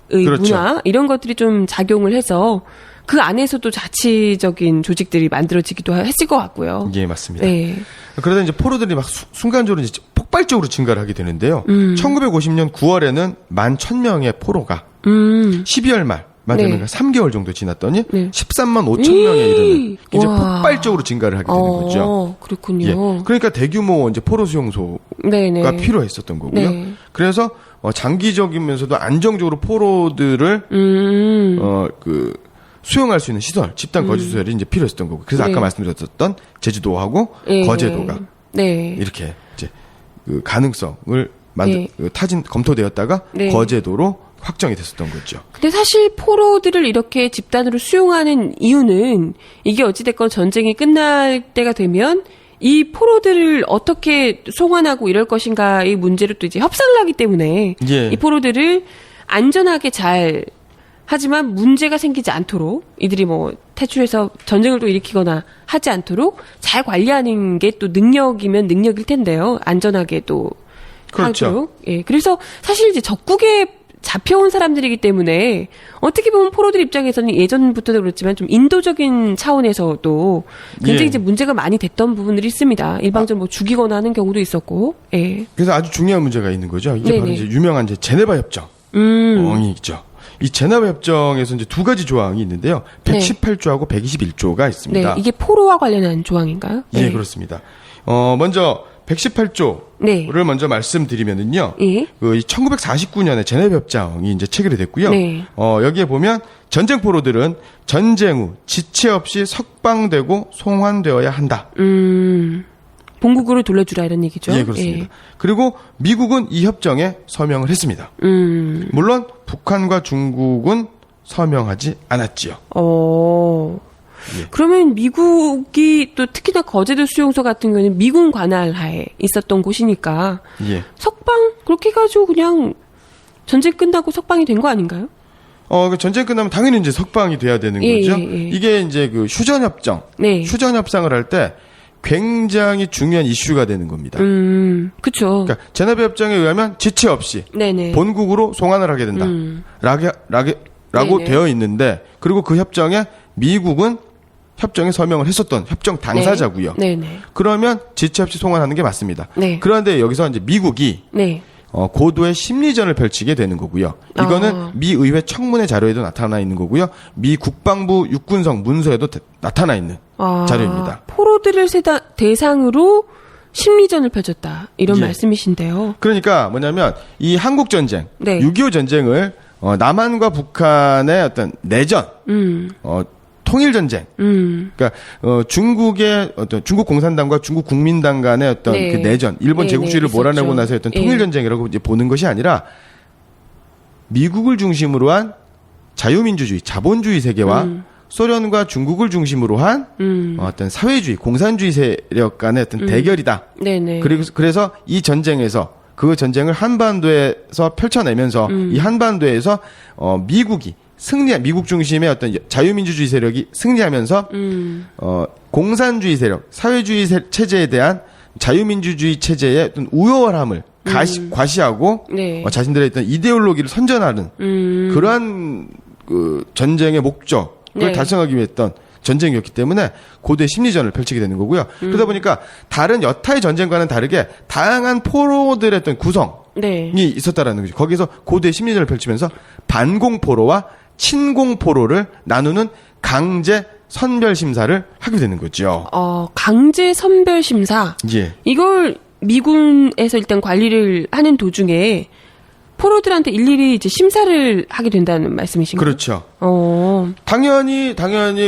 그렇죠. 문화 이런 것들이 좀 작용을 해서 그 안에서도 자치적인 조직들이 만들어지기도 했을 것 같고요. 예, 맞습니다. 네. 그러다 이제 포로들이 막 순간적으로 이제 폭발적으로 증가를 하게 되는데요. 1950년 9월에는 11,000명의 포로가 12월 말 맞으면 네. 3개월 정도 지났더니 네. 13만 5천 명에 이르는 굉장히 와. 폭발적으로 증가를 하게 되는 거죠. 그렇군요. 예. 그러니까 대규모 이제 포로 수용소가 네네. 필요했었던 거고요. 네. 그래서 장기적이면서도 안정적으로 포로들을 수용할 수 있는 시설, 집단 거주 시설이 이제 필요했었던 거고. 그래서 네. 아까 말씀드렸던 제주도하고 네. 거제도가 네. 이렇게 이제 그 가능성을 네. 검토되었다가 네. 거제도로 확정이 됐었던 거죠. 근데 사실 포로들을 이렇게 집단으로 수용하는 이유는 이게 어찌됐건 전쟁이 끝날 때가 되면 이 포로들을 어떻게 송환하고 이럴 것인가의 문제로 또 이제 협상을 하기 때문에 예. 이 포로들을 안전하게 잘 하지만 문제가 생기지 않도록 이들이 뭐 탈출해서 전쟁을 또 일으키거나 하지 않도록 잘 관리하는 게 또 능력이면 능력일 텐데요. 안전하게 또 그렇죠. 하도록. 예. 그래서 사실 이제 적국에 잡혀온 사람들이기 때문에 어떻게 보면 포로들 입장에서는 예전부터도 그렇지만 좀 인도적인 차원에서도 굉장히 예. 이제 문제가 많이 됐던 부분들이 있습니다. 일방적으로 뭐 죽이거나 하는 경우도 있었고. 예. 그래서 아주 중요한 문제가 있는 거죠. 이게 네네. 바로 이제 유명한 이제 제네바 협정이 있죠. 이 제네바 협정에서 이제 두 가지 조항이 있는데요. 118조하고 121조가 있습니다. 네. 이게 포로와 관련한 조항인가요? 예, 네. 그렇습니다. 먼저 118조를 네. 먼저 말씀드리면은요. 예. 이 1949년에 제네바 협정이 이제 체결이 됐고요. 네. 여기에 보면 전쟁 포로들은 전쟁 후 지체 없이 석방되고 송환되어야 한다. 본국으로 돌려주라 이런 얘기죠. 예, 그렇습니다. 그리고 미국은 이 협정에 서명을 했습니다. 물론 북한과 중국은 서명하지 않았지요. 예. 그러면 미국이 또 특히나 거제도 수용소 같은 경우는 미군 관할하에 있었던 곳이니까 예. 석방 그렇게 해가지고 그냥 전쟁 끝나고 석방이 된 거 아닌가요? 그 전쟁 끝나면 당연히 이제 석방이 돼야 되는 예, 거죠. 예, 예. 이게 이제 그 휴전 협정, 네. 휴전 협상을 할 때 굉장히 중요한 이슈가 되는 겁니다. 그렇죠. 그러니까 제네바 협정에 의하면 지체 없이 네네. 본국으로 송환을 하게 된다. 라고 네네. 되어 있는데 그리고 그 협정에 미국은 협정에 서명을 했었던 협정 당사자고요. 네네. 그러면 지체 없이 송환하는 게 맞습니다. 네. 그런데 여기서 이제 미국이 네. 고도의 심리전을 펼치게 되는 거고요. 이거는 미 의회 청문회 자료에도 나타나 있는 거고요. 미 국방부 육군성 문서에도 나타나 있는 자료입니다. 포로들을 대상으로 심리전을 펼쳤다 이런 예. 말씀이신데요. 그러니까 뭐냐면 이 한국 전쟁, 네. 6.25 전쟁을 남한과 북한의 어떤 내전, 통일 전쟁. 그러니까 중국의 어떤 중국 공산당과 중국 국민당 간의 어떤 네. 그 내전, 일본 네, 제국주의를 네, 몰아내고 있었죠. 나서 어떤 예. 통일 전쟁이라고 이제 보는 것이 아니라 미국을 중심으로 한 자유민주주의, 자본주의 세계와 소련과 중국을 중심으로 한 어떤 사회주의, 공산주의 세력 간의 어떤 대결이다. 네네. 그래서 이 전쟁에서 그 전쟁을 한반도에서 펼쳐내면서 이 한반도에서 미국 중심의 어떤 자유민주주의 세력이 승리하면서 공산주의 세력, 사회주의 체제에 대한 자유민주주의 체제의 어떤 우월함을 과시하고 네. 자신들의 어떤 이데올로기를 선전하는 그러한 그 전쟁의 목적을 네. 달성하기 위해 했던 전쟁이었기 때문에 고도의 심리전을 펼치게 되는 거고요. 그러다 보니까 다른 여타의 전쟁과는 다르게 다양한 포로들의 어떤 구성이 네. 있었다라는 거죠. 거기서 고도의 심리전을 펼치면서 반공포로와 친공포로를 나누는 강제 선별 심사를 하게 되는 거죠. 강제 선별 심사. 예. 이걸 미군에서 일단 관리를 하는 도중에 포로들한테 일일이 이제 심사를 하게 된다는 말씀이신가요? 그렇죠. 어. 당연히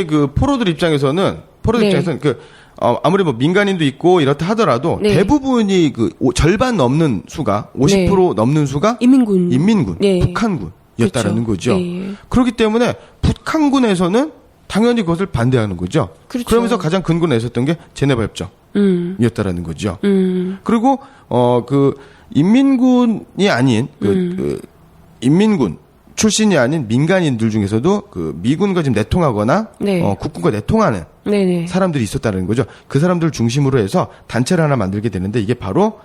그 포로들 입장에서는 네. 그 아무리 뭐 민간인도 있고 이렇다 하더라도 네. 대부분이 그 절반 넘는 수가 50% 넘는 수가 인민군. 네. 북한군이었다라는 그렇죠. 거죠. 예. 그렇기 때문에 북한군에서는 당연히 그것을 반대하는 거죠. 그렇죠. 그러면서 가장 근거로 했었던 게 제네바 협정이었다라는 거죠. 그리고 그 인민군이 아닌 그 인민군 출신이 아닌 민간인들 중에서도 그 미군과 지금 내통하거나 네. 국군과 내통하는 네네. 사람들이 있었다는 거죠. 그 사람들 중심으로 해서 단체를 하나 만들게 되는데 이게 바로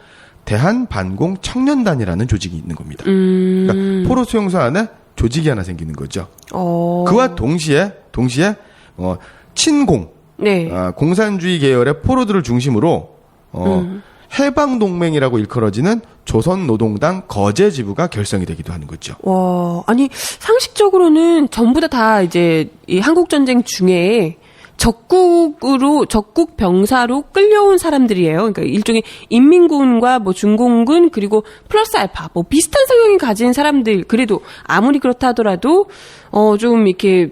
대한반공 청년단이라는 조직이 있는 겁니다. 그러니까 포로 수용소 안에 조직이 하나 생기는 거죠. 그와 동시에 친공, 네. 공산주의 계열의 포로들을 중심으로 해방동맹이라고 일컬어지는 조선노동당 거제지부가 결성이 되기도 하는 거죠. 와, 아니 상식적으로는 전부 다 이제 이 한국 전쟁 중에 적국 병사로 끌려온 사람들이에요. 그러니까 일종의 인민군과 뭐 중공군 그리고 플러스 알파 뭐 비슷한 성향을 가진 사람들. 그래도 아무리 그렇다 하더라도 좀 이렇게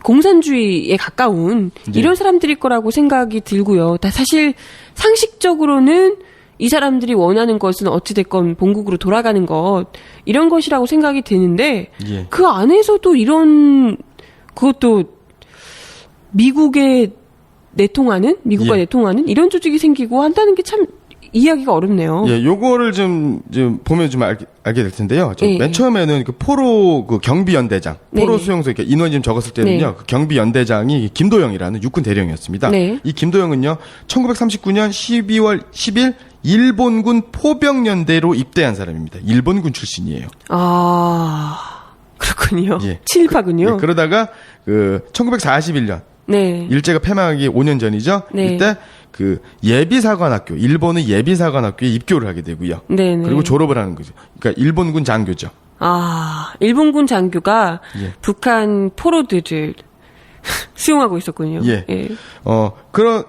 공산주의에 가까운 이런 사람들일 거라고 생각이 들고요. 다 사실 상식적으로는 이 사람들이 원하는 것은 어찌됐건 본국으로 돌아가는 것 이런 것이라고 생각이 드는데 예. 그 안에서도 그것도 미국과 내통하는 이런 조직이 생기고 한다는 게 참 이해하기가 어렵네요. 예, 요거를 좀 보면 좀 알게 될 텐데요. 예, 맨 처음에는 그 포로 그 경비연대장, 포로 네. 수용소 이렇게 인원이 좀 적었을 때는요. 네. 그 경비연대장이 김도영이라는 육군 대령이었습니다. 네. 이 김도영은요, 1939년 12월 10일 일본군 포병연대로 입대한 사람입니다. 일본군 출신이에요. 그렇군요. 예. 친일파군요. 그러다가 그 1941년 네. 일제가 패망하기 5년 전이죠. 네. 이때 그 예비사관학교, 일본의 예비사관학교에 입교를 하게 되고요. 네. 그리고 졸업을 하는 거죠. 그러니까 일본군 장교죠. 일본군 장교가 예. 북한 포로들을 수용하고 있었군요. 예. 예.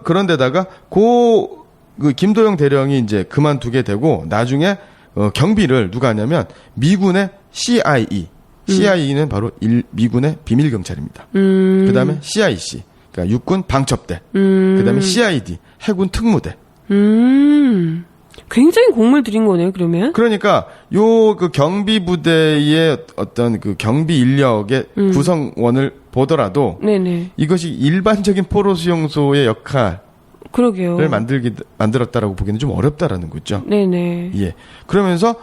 그런데다가 그 김도영 대령이 이제 그만두게 되고 나중에 경비를 누가 하냐면 미군의 CIA. CIE는 바로 미군의 비밀 경찰입니다. 그다음에 CIC. 그러니까 육군 방첩대. 그다음에 CID. 해군 특무대. 굉장히 공을 들인 거네요, 그러면. 그러니까 그 경비 부대의 어떤 그 경비 인력의 구성원을 보더라도 네네. 이것이 일반적인 포로 수용소의 역할을 그러게요. 만들었다라고 보기는 좀 어렵다라는 거죠. 네네. 예. 그러면서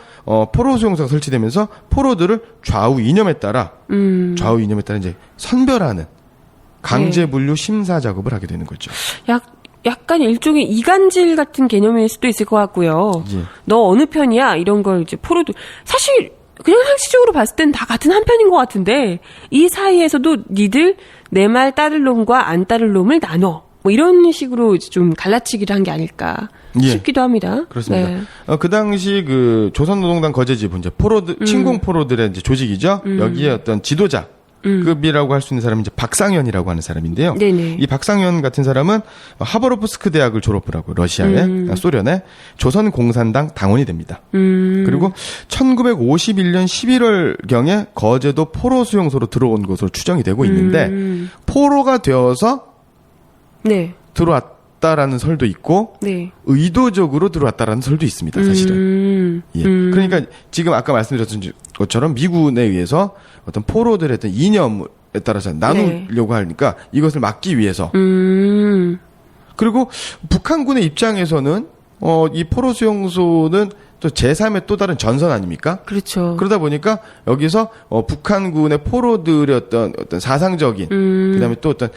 포로 수용소가 설치되면서 포로들을 좌우 이념에 따라 이제 선별하는 강제 분류 심사 작업을 하게 되는 거죠. 약간 일종의 이간질 같은 개념일 수도 있을 것 같고요. 예. 너 어느 편이야? 이런 걸 이제 포로들 사실 그냥 상식적으로 봤을 땐 다 같은 한 편인 것 같은데 이 사이에서도 니들 내 말 따를 놈과 안 따를 놈을 나눠. 뭐 이런 식으로 이제 좀 갈라치기를 한 게 아닐까 싶기도 합니다. 그렇습니다. 네. 그 당시 그 조선노동당 거제지부 이제 친공 포로들의 이제 조직이죠. 여기에 어떤 지도자 급이라고 할 수 있는 사람이 이제 박상현이라고 하는 사람인데요. 네네. 이 박상현 같은 사람은 하버로프스크 대학을 졸업을 하고 러시아의 소련의 조선공산당 당원이 됩니다. 그리고 1951년 11월경에 거제도 포로 수용소로 들어온 것으로 추정이 되고 있는데 포로가 되어서 네. 들어왔다라는 설도 있고 네. 의도적으로 들어왔다라는 설도 있습니다. 사실은. 예. 그러니까 지금 아까 말씀드렸던 것처럼 미군에 의해서 어떤 포로들의 어떤 이념에 따라서 나누려고 하니까 이것을 막기 위해서. 그리고 북한군의 입장에서는 이 포로 수용소는 또 제3의 또 다른 전선 아닙니까? 그렇죠. 그러다 보니까 여기서 북한군의 포로들의 어떤 사상적인 그다음에 또 어떤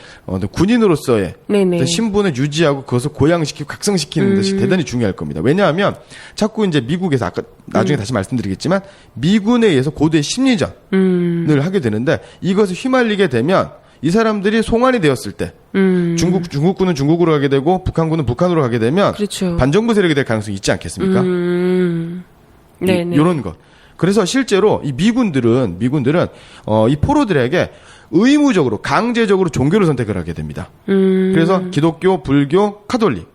군인으로서의 네네. 어떤 신분을 유지하고 그것을 고양시키고 각성시키는 것이 대단히 중요할 겁니다. 왜냐하면 자꾸 이제 미국에서 아까 나중에 다시 말씀드리겠지만 미군에 의해서 고도의 심리전을 하게 되는데 이것을 휘말리게 되면 이 사람들이 송환이 되었을 때 중국군은 중국으로 가게 되고 북한군은 북한으로 가게 되면 그렇죠. 반정부 세력이 될 가능성이 있지 않겠습니까? 네네. 이런 것. 그래서 실제로 이 미군들은 이 포로들에게 의무적으로 강제적으로 종교를 선택을 하게 됩니다. 그래서 기독교, 불교, 카톨릭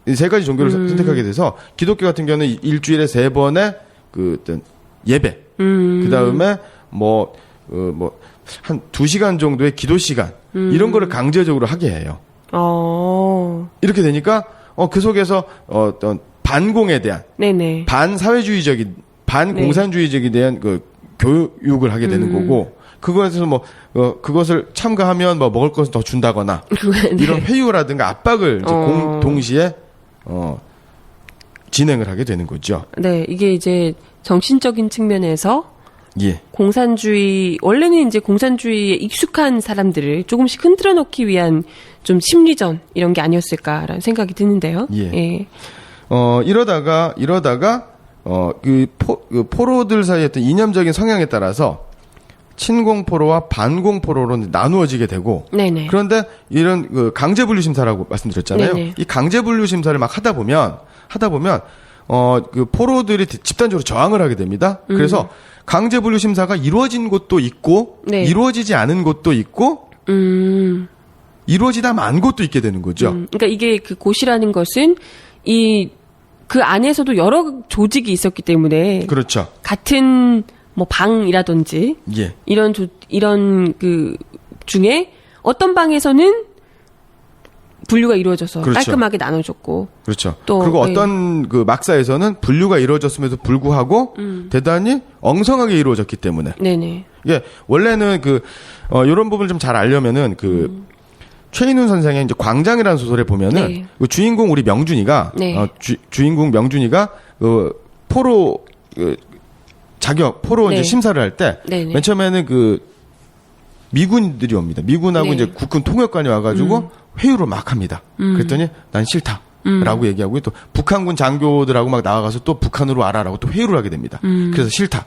이 세 가지 종교를 선택하게 돼서 기독교 같은 경우는 일주일에 3번의 그 어떤 예배, 그 다음에 한 2시간 정도의 기도 시간 이런 거를 강제적으로 하게 해요. 이렇게 되니까 그 속에서 어떤 반공에 대한 네네. 반사회주의적인 반공산주의적에 대한 그 교육을 하게 되는 거고 그것에서 뭐 그것을 참가하면 뭐 먹을 것을 더 준다거나 네. 이런 회유라든가 압박을 이제 동시에 진행을 하게 되는 거죠. 네, 이게 이제 정신적인 측면에서 예. 공산주의, 원래는 이제 공산주의에 익숙한 사람들을 조금씩 흔들어 놓기 위한 좀 심리전, 이런 게 아니었을까라는 생각이 드는데요. 예. 이러다가, 그 포로들 사이의 어떤 이념적인 성향에 따라서 친공포로와 반공포로로 나누어지게 되고. 네네. 그런데 이런 그 강제분류심사라고 말씀드렸잖아요. 네네. 이 강제분류심사를 막 하다 보면, 그 포로들이 집단적으로 저항을 하게 됩니다. 그래서 강제분류심사가 이루어진 곳도 있고, 네. 이루어지지 않은 곳도 있고, 이루어지다 만 곳도 있게 되는 거죠. 그러니까 이게 그 곳이라는 것은 그 안에서도 여러 조직이 있었기 때문에 그렇죠. 같은 뭐 방이라든지 예. 이런 그 중에 어떤 방에서는 분류가 이루어져서 그렇죠. 깔끔하게 나눠졌고 그렇죠. 또, 그리고 어떤 그 막사에서는 분류가 이루어졌음에도 불구하고 대단히 엉성하게 이루어졌기 때문에 네네. 이게 원래는 이런 부분을 좀 잘 알려면은 최인훈 선생의 이제 광장이라는 소설에 보면은 네. 그 주인공 우리 명준이가 네. 주인공 명준이가 포로 포로 네. 이제 심사를 할 때 네네. 맨 처음에는 미군들이 옵니다. 미군하고 네. 이제 국군 통역관이 와가지고 회유를 막 합니다. 그랬더니 난 싫다. 라고 얘기하고 또 북한군 장교들하고 막 나와가서 또 북한으로 와라라고 또 회유를 하게 됩니다. 그래서 싫다.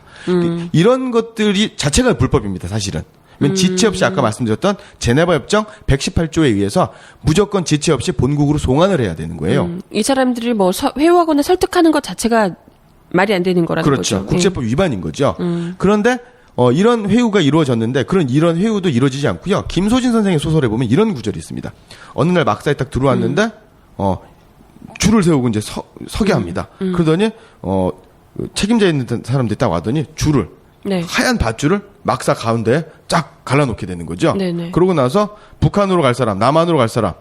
이런 것들이 자체가 불법입니다. 사실은. 지체 없이 아까 말씀드렸던 제네바 협정 118조에 의해서 무조건 지체 없이 본국으로 송환을 해야 되는 거예요. 이 사람들을 뭐 회유하거나 설득하는 것 자체가 말이 안 되는 거라는 그렇죠. 거죠. 국제법 위반인 거죠. 그런데 이런 회유가 이루어졌는데 이런 회유도 이루어지지 않고요. 김소진 선생의 소설에 보면 이런 구절이 있습니다. 어느 날 막사에 딱 들어왔는데 줄을 세우고 이제 서게 합니다. 그러더니 책임자 있는 사람들이 딱 와더니 줄을 네. 하얀 밧줄을 막사 가운데에 쫙 갈라놓게 되는 거죠. 네네. 그러고 나서 북한으로 갈 사람, 남한으로 갈 사람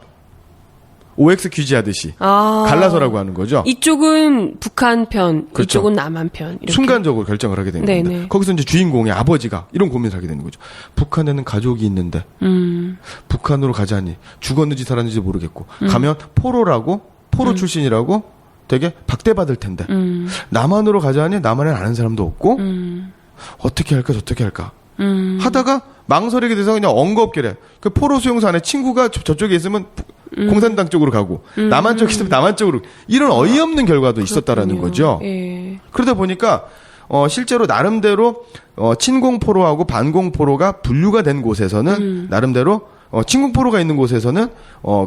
OX 퀴즈하듯이 갈라서라고 하는 거죠. 이쪽은 북한 편, 그렇죠. 이쪽은 남한 편. 이렇게. 순간적으로 결정을 하게 되는 네네. 겁니다. 거기서 이제 주인공의 아버지가 이런 고민을 하게 되는 거죠. 북한에는 가족이 있는데 북한으로 가자니 죽었는지 살았는지 모르겠고 가면 포로 출신이라고 되게 박대받을 텐데 남한으로 가자니 남한에는 아는 사람도 없고 어떻게 할까 저떻게 할까 하다가 망설이게 돼서 그냥 엉겁게 그 포로 수용소 안에 친구가 저쪽에 있으면 공산당 쪽으로 가고 남한 쪽에 있으면 남한 쪽으로 이런 어이없는 결과도 있었다라는 거죠. 예. 그러다 보니까 실제로 나름대로 친공포로하고 반공포로가 분류가 된 곳에서는 나름대로 친공포로가 있는 곳에서는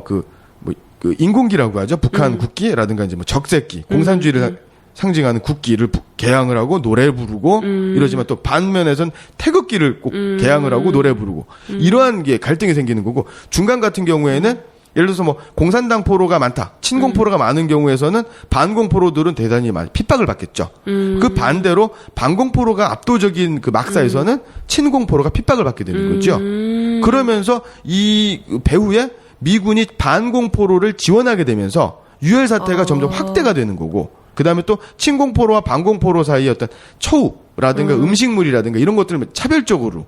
그 인공기라고 하죠. 북한 국기라든가 이제 뭐 적색기, 공산주의를 상징하는 국기를 개항을 하고 노래 부르고 이러지만 또 반면에선 태극기를 꼭 개항을 하고 노래 부르고 이러한 게 갈등이 생기는 거고 중간 같은 경우에는 예를 들어서 뭐 공산당 포로가 많다, 친공 포로가 많은 경우에서는 반공 포로들은 대단히 많이 핍박을 받겠죠. 그 반대로 반공 포로가 압도적인 그 막사에서는 친공 포로가 핍박을 받게 되는 거죠. 그러면서 이 배후에 미군이 반공 포로를 지원하게 되면서 유혈 사태가 점점 확대가 되는 거고. 그다음에 또 친공포로와 반공포로 사이의 어떤 처우라든가 음식물이라든가 이런 것들을 차별적으로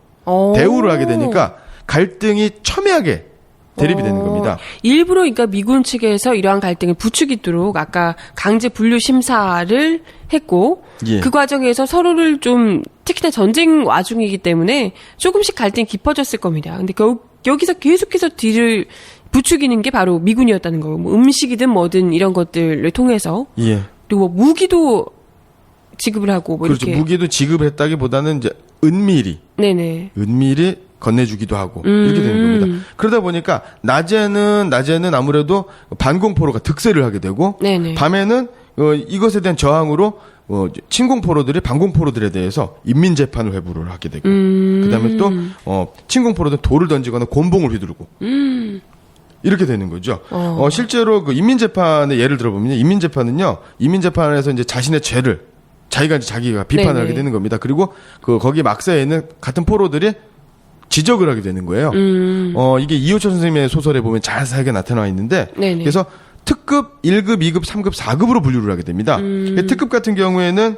대우를 하게 되니까 갈등이 첨예하게 대립이 되는 겁니다. 일부러 그러니까 미군 측에서 이러한 갈등을 부추기도록 아까 강제 분류 심사를 했고 예. 그 과정에서 서로를 좀 특히나 전쟁 와중이기 때문에 조금씩 갈등이 깊어졌을 겁니다. 근데 여기서 계속해서 뒤를 부추기는 게 바로 미군이었다는 거예요. 뭐 음식이든 뭐든 이런 것들을 통해서. 예. 그리고 뭐 무기도 지급을 하고 뭐 그렇죠. 이렇게. 무기도 지급을 했다기보다는 이제 은밀히 건네주기도 하고 이렇게 되는 겁니다. 그러다 보니까 낮에는 아무래도 반공포로가 득세를 하게 되고 네네. 밤에는 이것에 대한 저항으로 친공포로들이 반공포로들에 대해서 인민재판을 회부를 하게 되고 그다음에 또 친공포로들 돌을 던지거나 곤봉을 휘두르고 이렇게 되는 거죠. 실제로 그 인민재판의 예를 들어보면 인민재판에서 이제 자신의 죄를 자기가 비판을 네네. 하게 되는 겁니다. 그리고 거기 막사에 있는 같은 포로들이 지적을 하게 되는 거예요. 이게 이호철 선생님의 소설에 보면 자세하게 나타나 있는데 네네. 그래서 특급, 1급, 2급, 3급, 4급으로 분류를 하게 됩니다. 특급 같은 경우에는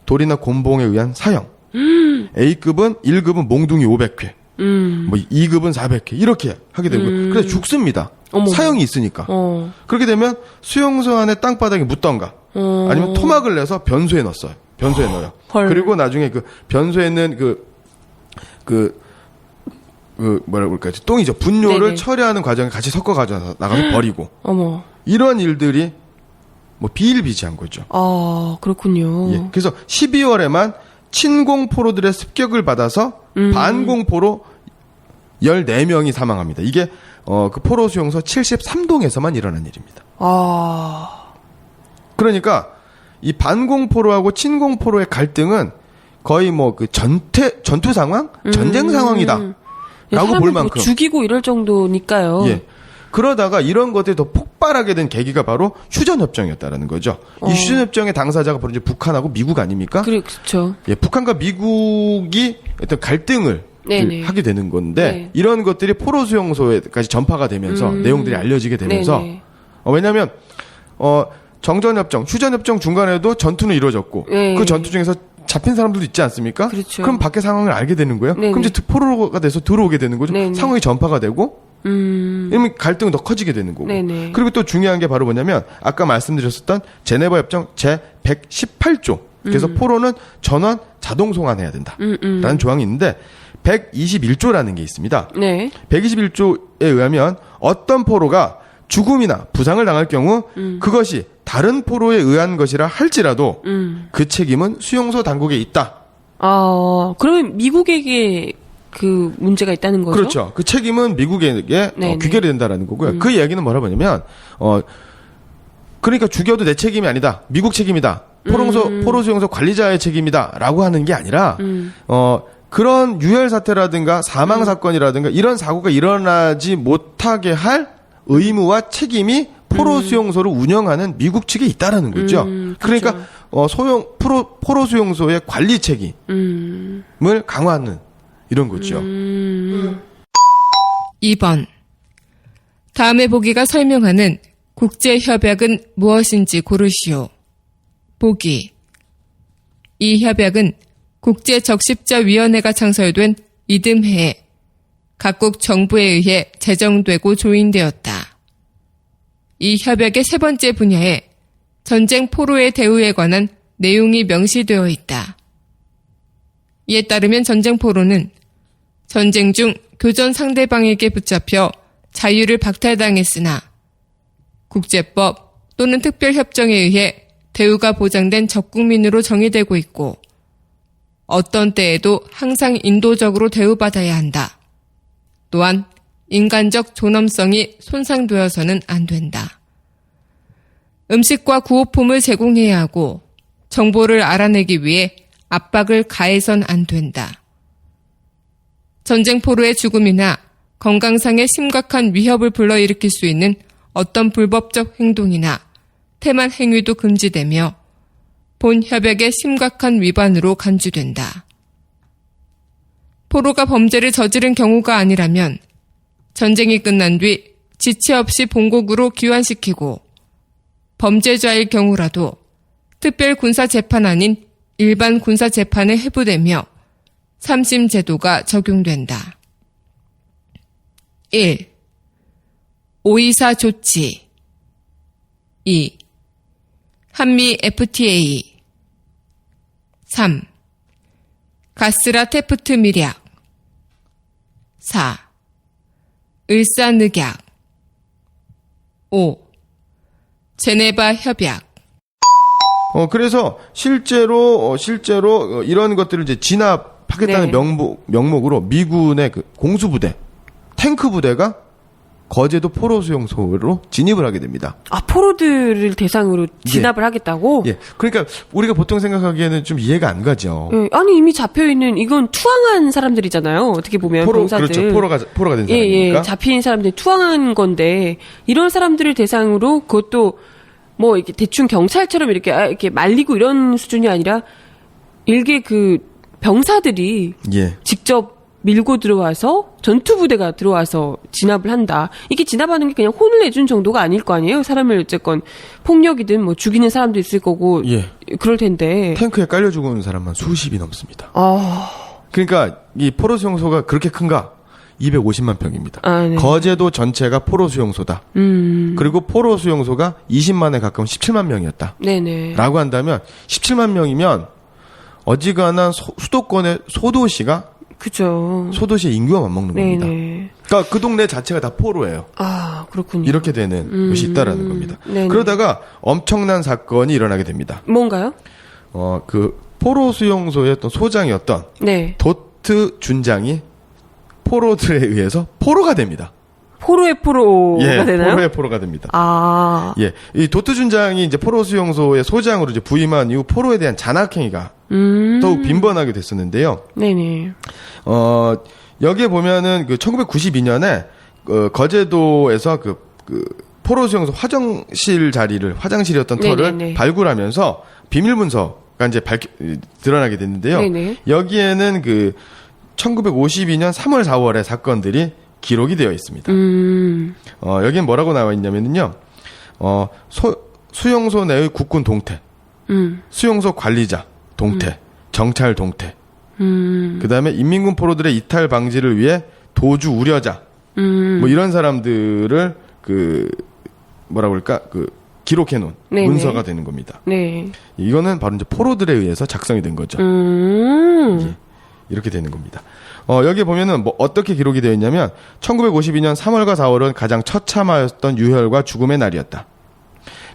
돌이나 곤봉에 의한 사형. A급은 1급은 몽둥이 500회. 뭐 2급은 400회. 이렇게 하게 되고 그래서 죽습니다. 어머. 사형이 있으니까. 그렇게 되면 수용소 안에 땅바닥에 묻던가 아니면 토막을 내서 변소에 넣었어요. 변소에 넣어요. 헐. 그리고 나중에 그 변소에 있는 뭐라 그럴까요? 똥이죠. 분뇨를 네네. 처리하는 과정에 같이 섞어 가져서 나가서 버리고. 어머. 이런 일들이 뭐 비일비재한 거죠. 아, 그렇군요. 예. 그래서 12월에만 친공포로들의 습격을 받아서 반공포로 14명이 사망합니다. 이게 그 포로 수용소 73동에서만 일어난 일입니다. 아. 그러니까 이 반공포로하고 친공포로의 갈등은 거의 뭐 그 전투 상황, 전쟁 상황이다. 라고 볼 사람을 뭐 만큼. 죽이고 이럴 정도니까요. 예. 그러다가 이런 것들이 더 폭발하게 된 계기가 바로 휴전협정이었다라는 거죠. 이 휴전협정의 당사자가 바로 이제 북한하고 미국 아닙니까? 그렇죠. 예, 북한과 미국이 어떤 갈등을 네네. 하게 되는 건데 네. 이런 것들이 포로 수용소에까지 전파가 되면서 내용들이 알려지게 되면서 네네. 왜냐하면 정전협정, 휴전협정 중간에도 전투는 이루어졌고 네. 그 전투 중에서 잡힌 사람들도 있지 않습니까? 그렇죠. 그럼 밖의 상황을 알게 되는 거예요. 네네. 그럼 이제 포로가 돼서 들어오게 되는 거죠. 네네. 상황이 전파가 되고 이러면 갈등은 더 커지게 되는 거고. 네네. 그리고 또 중요한 게 바로 뭐냐면 아까 말씀드렸었던 제네바 협정 제 118조. 그래서 포로는 전원 자동 송환해야 된다. 라는 조항이 있는데 121조라는 게 있습니다. 네. 121조에 의하면 어떤 포로가 죽음이나 부상을 당할 경우 그것이 다른 포로에 의한 것이라 할지라도 그 책임은 수용소 당국에 있다. 아, 그러면 미국에게 그 문제가 있다는 거죠? 그렇죠. 그 책임은 미국에게 네네. 귀결이 된다라는 거고요. 그 이야기는 뭐라고 하냐면 그러니까 죽여도 내 책임이 아니다. 미국 책임이다. 포로 수용소 관리자의 책임이다라고 하는 게 아니라 그런 유혈 사태라든가 사망 사건이라든가 이런 사고가 일어나지 못하게 할 의무와 책임이 포로 수용소를 운영하는 미국 측에 있다라는 거죠. 그러니까 포로 수용소의 관리 책임을 강화하는 이런 거죠. 2번. 다음의 보기가 설명하는 국제협약은 무엇인지 고르시오. 보기. 이 협약은 국제적십자위원회가 창설된 이듬해에 각국 정부에 의해 제정되고 조인되었다. 이 협약의 세 번째 분야에 전쟁 포로의 대우에 관한 내용이 명시되어 있다. 이에 따르면 전쟁 포로는 전쟁 중 교전 상대방에게 붙잡혀 자유를 박탈당했으나 국제법 또는 특별협정에 의해 대우가 보장된 적국민으로 정의되고 있고 어떤 때에도 항상 인도적으로 대우받아야 한다. 또한 인간적 존엄성이 손상되어서는 안 된다. 음식과 구호품을 제공해야 하고 정보를 알아내기 위해 압박을 가해선 안 된다. 전쟁 포로의 죽음이나 건강상의 심각한 위협을 불러일으킬 수 있는 어떤 불법적 행동이나 태만 행위도 금지되며 본 협약의 심각한 위반으로 간주된다. 포로가 범죄를 저지른 경우가 아니라면 전쟁이 끝난 뒤 지체 없이 본국으로 귀환시키고 범죄자일 경우라도 특별 군사 재판 아닌 일반 군사 재판에 회부되며 3심 제도가 적용된다. 1. 524 조치 2. 한미 FTA 3. 가스라 테프트 밀약 4. 을사늑약 5. 제네바 협약 그래서 실제로 이런 것들을 이제 진압하겠다는 네. 명목으로 미군의 그 공수부대, 탱크 부대가 거제도 포로 수용소로 진입을 하게 됩니다. 아, 포로들을 대상으로 진압을 하겠다고? 예. 그러니까 우리가 보통 생각하기에는 좀 이해가 안 가죠. 예, 아니 이미 잡혀있는 이건 투항한 사람들이잖아요. 어떻게 보면 병사들. 그렇죠. 포로가 된 예, 사람이니까. 예, 잡힌 사람들이 투항한 건데 이런 사람들을 대상으로 그것도 뭐 이렇게 대충 경찰처럼 이렇게 말리고 이런 수준이 아니라 일개 그 병사들이 예. 직접 밀고 들어와서 전투부대가 들어와서 진압을 한다. 이게 진압하는 게 그냥 혼을 내준 정도가 아닐 거 아니에요? 사람을 어쨌건 폭력이든 뭐 죽이는 사람도 있을 거고 예. 그럴 텐데. 탱크에 깔려 죽은 사람만 수십이 넘습니다. 아, 그러니까 이 포로 수용소가 그렇게 큰가? 250만 평입니다. 아, 네. 거제도 전체가 포로 수용소다. 그리고 포로 수용소가 20만에 가까운 17만 명이었다. 네네. 라고 한다면 17만 명이면 어지간한 수도권의 소도시가 그죠. 소도시의 인구가 맞먹는 겁니다. 네네. 그러니까 그 동네 자체가 다 포로예요. 아, 그렇군요. 이렇게 되는 것이 있다라는 겁니다. 네네. 그러다가 엄청난 사건이 일어나게 됩니다. 뭔가요? 그 포로 수용소의 어떤 소장이었던 네. 도트 준장이 포로들에 의해서 포로가 됩니다. 포로의 포로가 예, 되나요? 포로의 포로가 됩니다. 아. 예, 이 도트 준장이 이제 포로 수용소의 소장으로 이제 부임한 이후 포로에 대한 잔악행위가 더욱 빈번하게 됐었는데요. 네네. 여기에 보면은 그 1992년에 거제도에서 그 포로 수용소 화장실이었던 터를 네네네. 발굴하면서 비밀 문서가 이제 드러나게 됐는데요. 네네. 여기에는 그 1952년 3월 4월에 사건들이 기록이 되어 있습니다. 여기는 뭐라고 나와 있냐면요. 수용소 내의 국군 동태, 수용소 관리자 동태, 정찰 동태, 그 다음에 인민군 포로들의 이탈 방지를 위해 도주 우려자, 뭐 이런 사람들을 뭐라고 그럴까, 기록해 놓은 네네. 문서가 되는 겁니다. 네. 이거는 바로 이제 포로들에 의해서 작성이 된 거죠. 예, 이렇게 되는 겁니다. 여기에 보면은 뭐 어떻게 기록이 되어 있냐면 1952년 3월과 4월은 가장 처참하였던 유혈과 죽음의 날이었다.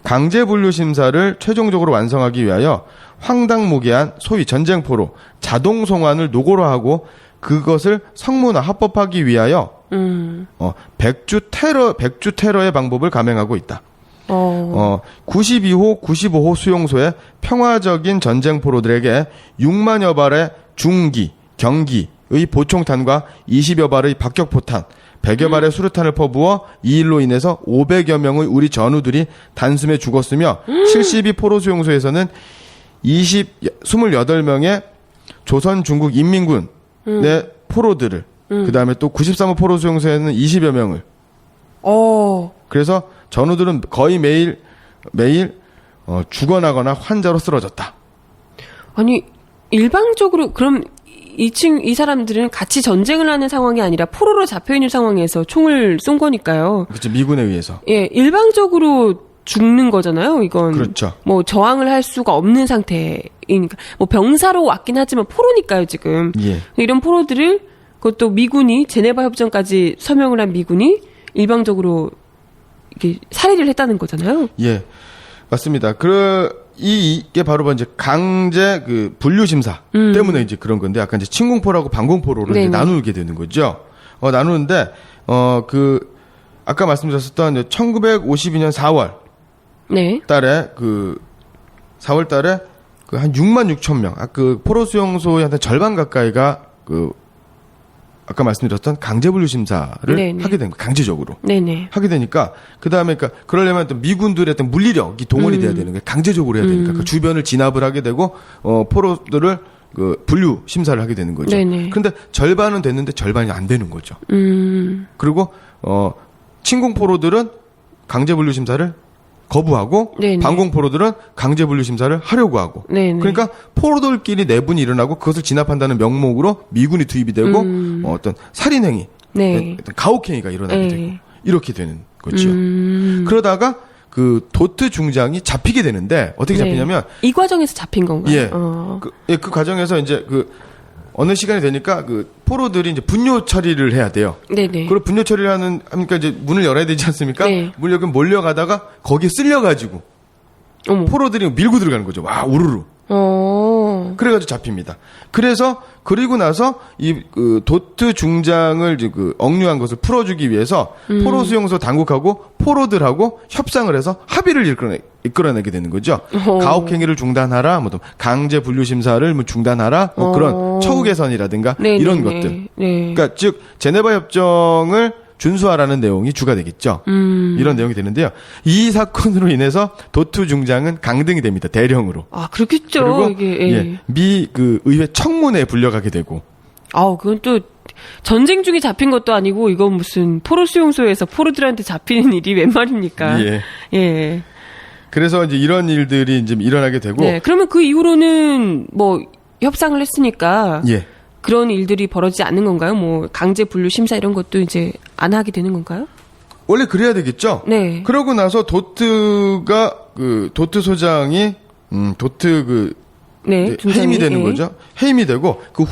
강제 분류 심사를 최종적으로 완성하기 위하여 황당무계한 소위 전쟁포로 자동 송환을 노고로 하고 그것을 성문화 합법하기 위하여 백주 테러의 방법을 감행하고 있다. 92호, 95호 수용소에 평화적인 전쟁포로들에게 6만여 발의 중기, 경기의 보총탄과 20여 발의 박격포탄, 100여 발의 수류탄을 퍼부어 이 일로 인해서 500여 명의 우리 전우들이 단숨에 죽었으며 72 포로 수용소에서는 28명의 조선 중국 인민군의 포로들을 그 다음에 또 93호 포로 수용소에는 20여 명을 그래서 전우들은 거의 매일 죽어나거나 환자로 쓰러졌다. 아니, 일방적으로, 그럼 이 사람들은 같이 전쟁을 하는 상황이 아니라 포로로 잡혀있는 상황에서 총을 쏜 거니까요. 그렇죠. 미군에 의해서. 예, 일방적으로 죽는 거잖아요, 이건. 그렇죠. 뭐, 저항을 할 수가 없는 상태이니까. 뭐, 병사로 왔긴 하지만 포로니까요, 지금. 예. 이런 포로들을, 그것도 미군이, 제네바 협정까지 서명을 한 미군이 일방적으로 이게 살해를 했다는 거잖아요. 예. 맞습니다. 이게 바로 이제 강제 분류 심사 때문에 이제 그런 건데, 아까 이제 침공포라고 방공포로를 이제 나누게 되는 거죠. 나누는데, 아까 말씀드렸었던 1952년 4월 네. 달에 4월 달에 한 6만 6천 명, 포로 수용소의 한 절반 가까이가 아까 말씀드렸던 강제 분류 심사를 네네. 하게 된 거예요. 강제적으로. 네네. 하게 되니까 그다음에 그러려면 또 미군들의 어떤 물리력이 동원이 돼야 되는 거예요. 강제적으로 해야 되니까 그 주변을 진압을 하게 되고 포로들을 분류 심사를 하게 되는 거죠. 네네. 그런데 절반은 됐는데 절반이 안 되는 거죠. 그리고 침공 포로들은 강제 분류 심사를 거부하고 네네. 방공 포로들은 강제 분류 심사를 하려고 하고. 네네. 그러니까 포로들끼리 내분이 일어나고 그것을 진압한다는 명목으로 미군이 투입이 되고 어떤 살인행위, 네. 어떤 가혹행위가 일어나게 네. 되고 이렇게 되는 거죠. 그러다가 도트 중장이 잡히게 되는데 어떻게 잡히냐면 이 과정에서 잡힌 건가요? 예, 그 과정에서 이제 어느 시간이 되니까 포로들이 이제 분뇨 처리를 해야 돼요. 네네. 그리고 분뇨 처리를 하니까 이제 문을 열어야 되지 않습니까? 네. 문을 열고 몰려가다가 거기에 쓸려가지고 어머. 포로들이 밀고 들어가는 거죠. 와, 우르르. 그래가지고 잡힙니다. 그래서 그리고 나서 도트 중장을 이제 억류한 것을 풀어주기 위해서 포로 수용소 당국하고 포로들하고 협상을 해서 합의를 이끌어내게 되는 거죠. 가혹행위를 중단하라, 뭐 강제 분류 심사를 뭐 중단하라, 뭐 그런 처우 개선이라든가 이런 것들. 네. 그러니까 즉 제네바 협정을 준수하라는 내용이 주가 되겠죠. 이런 내용이 되는데요. 이 사건으로 인해서 도트 중장은 강등이 됩니다. 대령으로. 아, 그렇겠죠. 그리고 이게, 예. 미 의회 청문회에 불려가게 되고. 그건 또 전쟁 중에 잡힌 것도 아니고 이건 무슨 포로 수용소에서 포로들한테 잡히는 일이 웬 말입니까? 예. 예. 그래서 이제 이런 일들이 이제 일어나게 되고 네. 그러면 그 이후로는 뭐 협상을 했으니까 예. 그런 일들이 벌어지지 않는 건가요? 뭐 강제 분류 심사 이런 것도 이제 안 하게 되는 건가요? 원래 그래야 되겠죠? 네. 그러고 나서 도트 소장이 도트 네. 해임이 되는 예. 거죠. 해임이 되고 그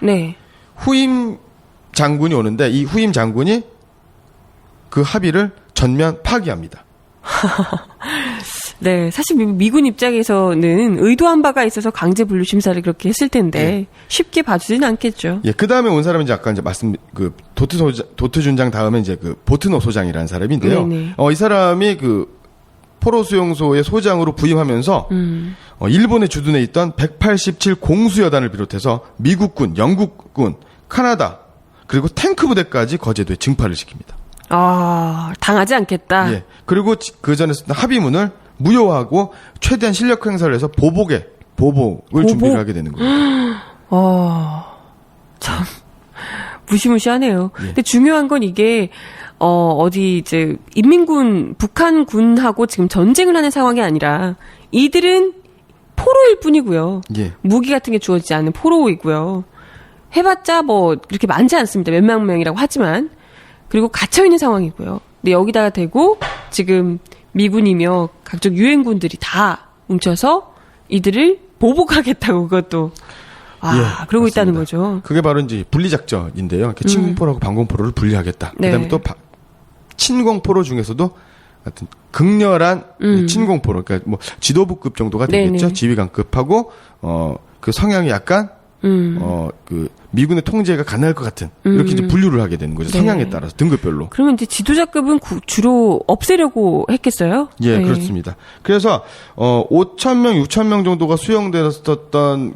네. 후임 장군이 오는데 이 후임 장군이 그 합의를 전면 파기합니다. 네. 사실 미군 입장에서는 의도한 바가 있어서 강제 분류 심사를 그렇게 했을 텐데 쉽게 봐주지는 않겠죠. 예, 그 다음에 온 사람이 이제 아까 이제 도트 준장 다음에 이제 그 보트노 소장이라는 사람인데요. 네네. 이 사람이 그 포로 수용소의 소장으로 부임하면서 일본에 주둔해 있던 187 공수여단을 비롯해서 미국군, 영국군, 카나다 그리고 탱크 부대까지 거제도에 증파를 시킵니다. 아, 당하지 않겠다. 예. 그리고 그 전에 썼던 합의문을 무효화하고 최대한 실력 행사를 해서 보복을 준비를 하게 되는 거예요. 참 무시무시하네요. 예. 근데 중요한 건 이게 어디 이제 인민군 북한군하고 지금 전쟁을 하는 상황이 아니라 이들은 포로일 뿐이고요. 예. 무기 같은 게 주어지지 않는 포로이고요. 해봤자 뭐 이렇게 많지 않습니다. 몇만 명이라고 하지만 그리고 갇혀 있는 상황이고요. 근데 여기다가 대고 지금 미군이며 각종 유엔군들이 다 뭉쳐서 이들을 보복하겠다고 그것도 그러고 맞습니다. 있다는 거죠. 그게 바로 이제 분리작전인데요. 이렇게 침공포로하고 반공포로를 분리하겠다. 네. 그다음에 또 친공포로 중에서도 하여튼 극렬한 친공포로, 그러니까 뭐 지도부급 정도가 되겠죠. 네네. 지휘관급하고 그 성향이 약간 그 미군의 통제가 가능할 것 같은 이렇게 이제 분류를 하게 되는 거죠. 네. 성향에 따라서 등급별로. 그러면 이제 지도자급은 주로 없애려고 했겠어요? 예, 네. 그렇습니다. 그래서 5,000명, 6,000명 정도가 수용되었던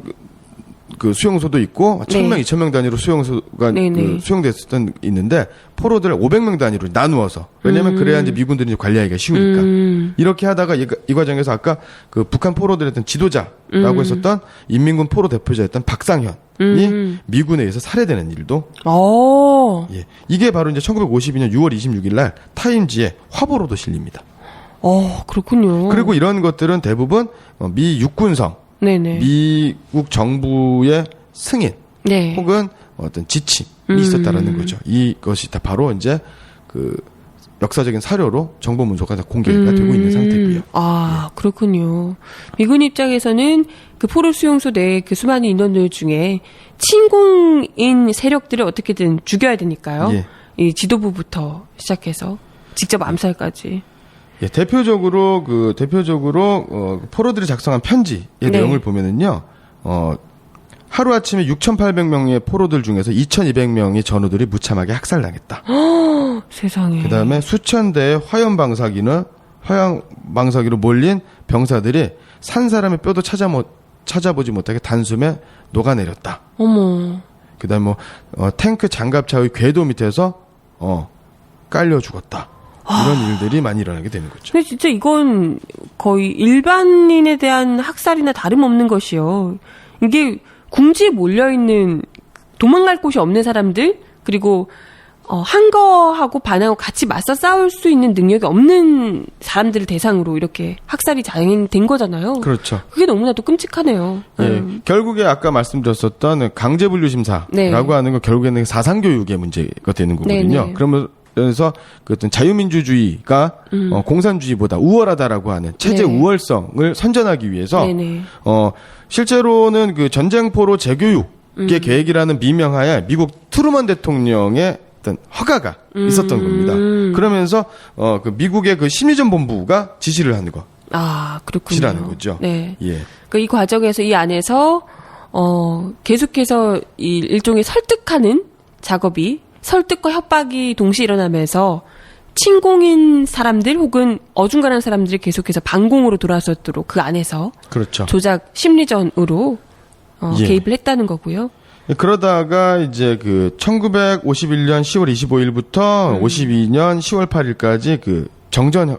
그 수용소도 있고 1,000명, 네. 2,000명 단위로 수용소가 네네. 수용됐었던 있는데 포로들을 500명 단위로 나누어서 왜냐하면 그래야 이제 미군들이 이제 관리하기가 쉬우니까 이렇게 하다가 이 과정에서 아까 그 북한 포로들의 어떤 지도자라고 했었던 인민군 포로 대표자였던 박상현이 미군에 의해서 살해되는 일도 예, 이게 바로 이제 1952년 6월 26일 날 타임지에 화보로도 실립니다. 그렇군요. 그리고 이런 것들은 대부분 미 육군성 네네. 미국 정부의 승인 네. 혹은 어떤 지침이 있었다라는 거죠. 이것이 다 바로 이제 그 역사적인 사료로 정보 문서가 다 공개가 되고 있는 상태고요. 그렇군요. 미군 입장에서는 그 포로 수용소 내 그 수많은 인원들 중에 친공인 세력들을 어떻게든 죽여야 되니까요. 예. 이 지도부부터 시작해서 직접 암살까지. 예, 대표적으로 포로들이 작성한 편지의 네. 내용을 보면은요. 하루 아침에 6,800명의 포로들 중에서 2,200명의 전우들이 무참하게 학살당했다. 세상에. 그다음에 수천 대의 화염 방사기로 몰린 병사들이 산 사람의 뼈도 찾아보지 못하게 단숨에 녹아내렸다. 어머. 그다음에 탱크 장갑차의 궤도 밑에서 깔려 죽었다. 이런 일들이 많이 일어나게 되는 거죠. 근데 진짜 이건 거의 일반인에 대한 학살이나 다름없는 것이요. 이게 궁지에 몰려있는 도망갈 곳이 없는 사람들 그리고 한 거하고 반하고 같이 맞서 싸울 수 있는 능력이 없는 사람들을 대상으로 이렇게 학살이 자행된 거잖아요. 그렇죠. 그게 너무나도 끔찍하네요. 예, 결국에 아까 말씀드렸었던 강제분류 심사라고 네. 하는 건 결국에는 사상교육의 문제가 되는 거거든요. 네네. 그러면서 그 어떤 자유민주주의가 공산주의보다 우월하다라고 하는 체제 네. 우월성을 선전하기 위해서 네네. 실제로는 그 전쟁포로 재교육의 계획이라는 미명하에 미국 트루먼 대통령의 어떤 허가가 있었던 겁니다. 그러면서 그 미국의 그 심리전 본부가 지시를 하는 거. 그렇군요. 지라는 거죠. 네. 예. 그러니까 이 과정에서 이 안에서 계속해서 이 일종의 설득하는 작업이 설득과 협박이 동시에 일어나면서 친공인 사람들 혹은 어중간한 사람들이 계속해서 반공으로 돌아섰도록 그 안에서 그렇죠. 조작 심리전으로 예. 개입을 했다는 거고요. 그러다가 이제 그 1951년 10월 25일부터 52년 10월 8일까지 그 정전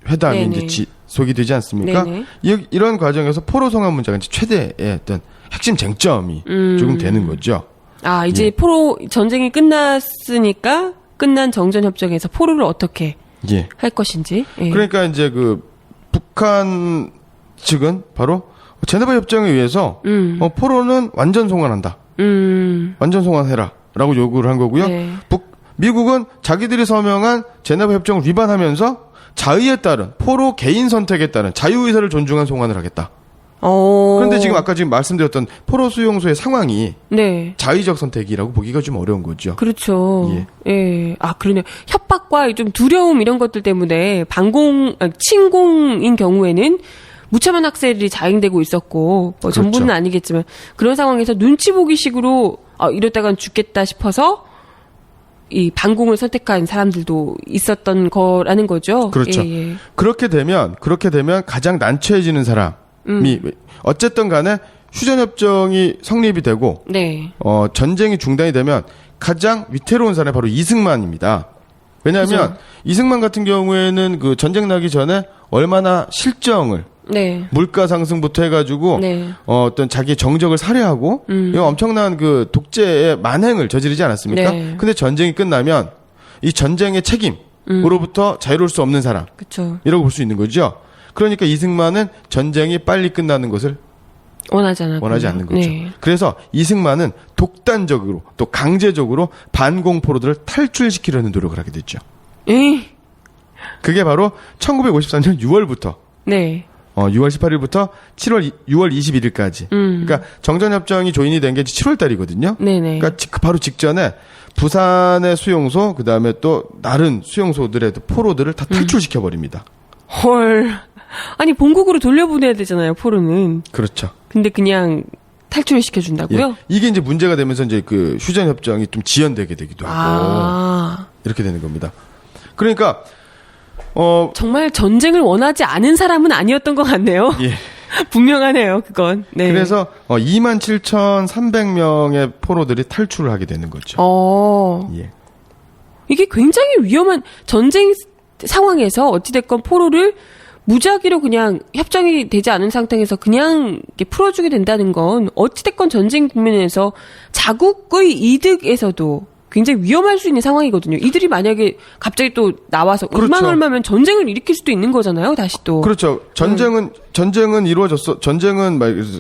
회담이 네네. 이제 지속이 되지 않습니까? 네네. 이런 과정에서 포로 송환 문제가 이제 최대의 어떤 핵심 쟁점이 조금 되는 거죠. 아, 이제 예. 포로 전쟁이 끝났으니까 끝난 정전협정에서 포로를 어떻게 예. 할 것인지. 예. 그러니까 이제 그 북한 측은 바로 제네바 협정에 의해서 포로는 완전 송환한다. 완전 송환해라라고 요구를 한 거고요. 네. 미국은 자기들이 서명한 제네바 협정을 위반하면서 자의에 따른 포로 개인 선택에 따른 자유의사를 존중한 송환을 하겠다. 그런데 지금 아까 지금 말씀드렸던 포로 수용소의 상황이 네. 자의적 선택이라고 보기가 좀 어려운 거죠. 그렇죠. 예. 예. 아, 그러네요. 협박과 좀 두려움 이런 것들 때문에 침공인 경우에는 무참한 학살이 자행되고 있었고, 뭐 전부는 그렇죠. 아니겠지만, 그런 상황에서 눈치 보기 식으로, 이러다간 죽겠다 싶어서, 이 반공을 선택한 사람들도 있었던 거라는 거죠. 그렇죠. 예, 예. 그렇게 되면 가장 난처해지는 사람이 어쨌든 간에 휴전협정이 성립이 되고 네. 전쟁이 중단이 되면 가장 위태로운 사람이 바로 이승만입니다. 왜냐하면 그죠. 이승만 같은 경우에는 그 전쟁 나기 전에 얼마나 실정을 네. 물가 상승부터 해가지고 네. 어떤 자기 정적을 살해하고 이런 엄청난 그 독재의 만행을 저지르지 않았습니까? 네. 근데 전쟁이 끝나면 이 전쟁의 책임으로부터 자유로울 수 없는 사람 그쵸. 이라고 볼 수 있는 거죠. 그러니까 이승만은 전쟁이 빨리 끝나는 것을 원하지 않는 거죠. 네. 그래서 이승만은 독단적으로 또 강제적으로 반공포로들을 탈출시키려는 노력을 하게 됐죠. 에? 그게 바로 1953년 6월부터 네. 6월 18일부터 6월 21일까지. 그러니까 정전협정이 조인이 된 게 7월 달이거든요. 네네. 그러니까 바로 직전에 부산의 수용소, 그 다음에 또 다른 수용소들의 포로들을 다 탈출시켜 버립니다. 헐. 아니, 본국으로 돌려보내야 되잖아요, 포로는. 그렇죠. 근데 그냥 탈출을 시켜준다고요? 예. 이게 이제 문제가 되면서 이제 그 휴전협정이 좀 지연되게 되기도 하고 아. 이렇게 되는 겁니다. 그러니까 정말 전쟁을 원하지 않은 사람은 아니었던 것 같네요. 예. 분명하네요, 그건. 네. 그래서 27,300명의 포로들이 탈출을 하게 되는 거죠. 예. 이게 굉장히 위험한 전쟁 상황에서 어찌됐건 포로를 무작위로 그냥 협정이 되지 않은 상태에서 그냥 이렇게 풀어주게 된다는 건 어찌됐건 전쟁 국면에서 자국의 이득에서도 굉장히 위험할 수 있는 상황이거든요. 이들이 만약에 갑자기 또 나와서 그렇죠. 얼마면 전쟁을 일으킬 수도 있는 거잖아요. 다시 또. 그렇죠. 전쟁은 이루어졌어. 전쟁은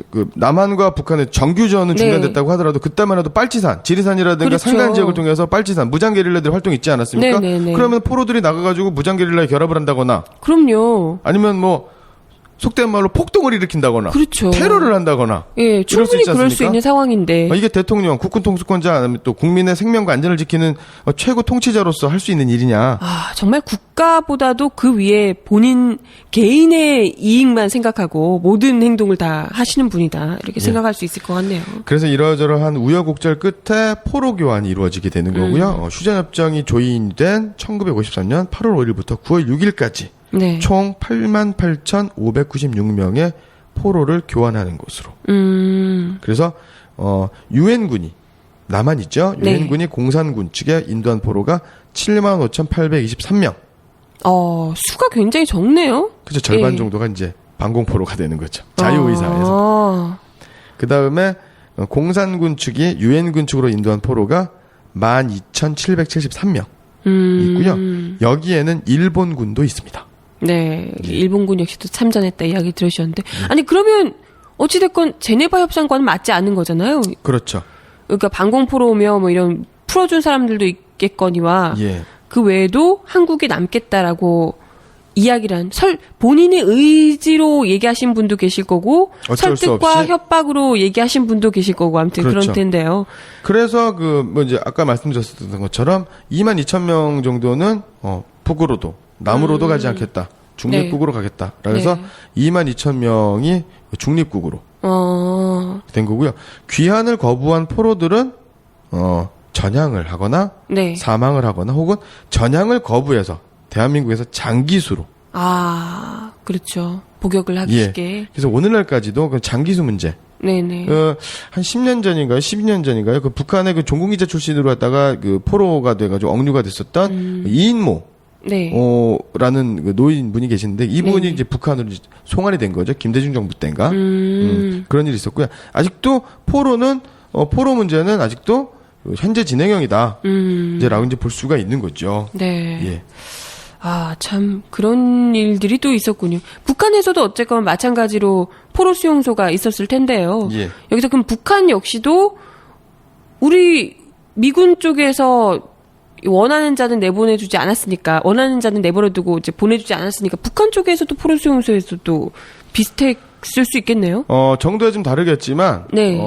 그 남한과 북한의 정규전은 네. 중단됐다고 하더라도 그때만 해도 빨치산, 지리산이라든가 그렇죠. 산간 지역을 통해서 빨치산 무장 게릴라들 활동 있지 않았습니까? 네네네. 그러면 포로들이 나가가지고 무장 게릴라에 결합을 한다거나 그럼요. 아니면 뭐 속된 말로 폭동을 일으킨다거나 그렇죠. 테러를 한다거나 예, 이럴 수 충분히 있지 그럴 수 않습니까? 있는 상황인데. 이게 대통령, 국군 통수권자, 아니면 또 국민의 생명과 안전을 지키는 최고 통치자로서 할 수 있는 일이냐. 아, 정말 국가보다도 그 위에 본인 개인의 이익만 생각하고 모든 행동을 다 하시는 분이다. 이렇게 생각할 수 있을 것 같네요. 그래서 이러저러한 우여곡절 끝에 포로 교환이 이루어지게 되는 거고요. 휴전협정이 조인된 1953년 8월 5일부터 9월 6일까지 네. 총 88,596명의 포로를 교환하는 것으로. 그래서 유엔군이 남한 있죠. 네. 유엔군이 공산군 측에 인도한 포로가 75,823명. 수가 굉장히 적네요. 그죠. 절반 예. 정도가 이제 반공포로가 되는 거죠. 자유의사에서. 그 다음에 공산군 측이 유엔군 측으로 인도한 포로가 12,773명 있고요. 여기에는 일본군도 있습니다. 네. 일본군 역시도 참전했다 이야기 들으셨는데. 아니, 그러면 어찌됐건 제네바 협상과는 맞지 않는 거잖아요. 그렇죠. 그러니까 반공포로며 뭐 이런 풀어준 사람들도 있겠거니와 예. 그 외에도 한국에 남겠다라고 이야기를 한 본인의 의지로 얘기하신 분도 계실 거고 어쩔 수 설득과 없이. 협박으로 얘기하신 분도 계실 거고 아무튼 그렇죠. 그런 텐데요. 그래서 이제 아까 말씀드렸던 것처럼 22,000명 정도는 북으로도 남으로도 가지 않겠다. 중립국으로 가겠다. 그래서 네. 22,000명이 중립국으로 된 거고요. 귀환을 거부한 포로들은 전향을 하거나 네. 사망을 하거나 혹은 전향을 거부해서 대한민국에서 장기수로. 그렇죠. 복역을 하기 예. 쉽게. 그래서 오늘날까지도 그 장기수 문제. 네네. 한 10년 전인가요? 12년 전인가요? 그 북한의 그 종군기자 출신으로 갔다가 그 포로가 돼가지고 억류가 됐었던 이인모. 네. 라는 그 노인분이 계시는데 이분이 네. 이제 북한으로 이제 송환이 된 거죠. 김대중 정부 때인가. 그런 일이 있었고요. 아직도 포로는 포로 문제는 아직도 현재 진행형이다. 이제라고 이제 볼 수가 있는 거죠. 네. 예. 아, 참, 그런 일들이 또 있었군요. 북한에서도 어쨌건 마찬가지로 포로 수용소가 있었을 텐데요. 예. 여기서 그럼 북한 역시도 우리 미군 쪽에서 원하는 자는 내보내주지 않았으니까, 원하는 자는 내버려두고 이제 보내주지 않았으니까, 북한 쪽에서도 포로 수용소에서도 비슷했을 수 있겠네요? 정도에 좀 다르겠지만, 네.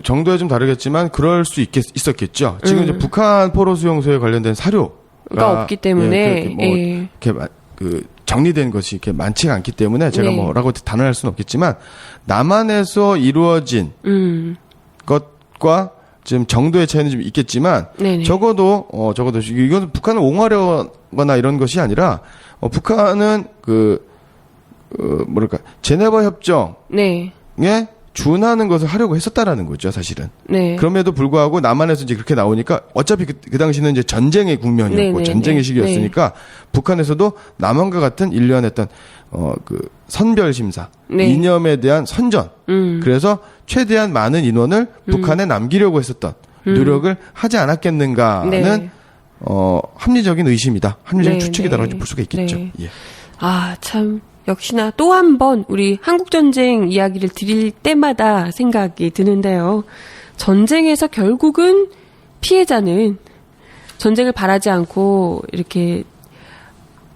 정도에 좀 다르겠지만, 그럴 수 있었겠죠. 지금 이제 북한 포로 수용소에 관련된 사료, 가 없기 때문에 정리된 것이 이렇게 많지가 않기 때문에 제가 네. 뭐라고 단언할 수는 없겠지만 남한에서 이루어진 것과 지금 정도의 차이는 좀 있겠지만 네네. 적어도 이건 북한을 옹호하려거나 이런 것이 아니라 북한은 제네바 협정에 네. 준하는 것을 하려고 했었다라는 거죠, 사실은. 네. 그럼에도 불구하고 남한에서 이제 그렇게 나오니까 어차피 그 당시는 이제 전쟁의 국면이었고 네, 전쟁의 네, 시기였으니까 북한에서도 남한과 같은 일련의 어떤 선별 심사, 네. 이념에 대한 선전. 그래서 최대한 많은 인원을 북한에 남기려고 했었던 노력을 하지 않았겠는가는 네. 합리적인 의심이다. 합리적인 네, 추측이다라고 네. 볼 수가 있겠죠. 네. 예. 아, 참, 역시나 또 한 번 우리 한국전쟁 이야기를 드릴 때마다 생각이 드는데요. 전쟁에서 결국은 피해자는 전쟁을 바라지 않고 이렇게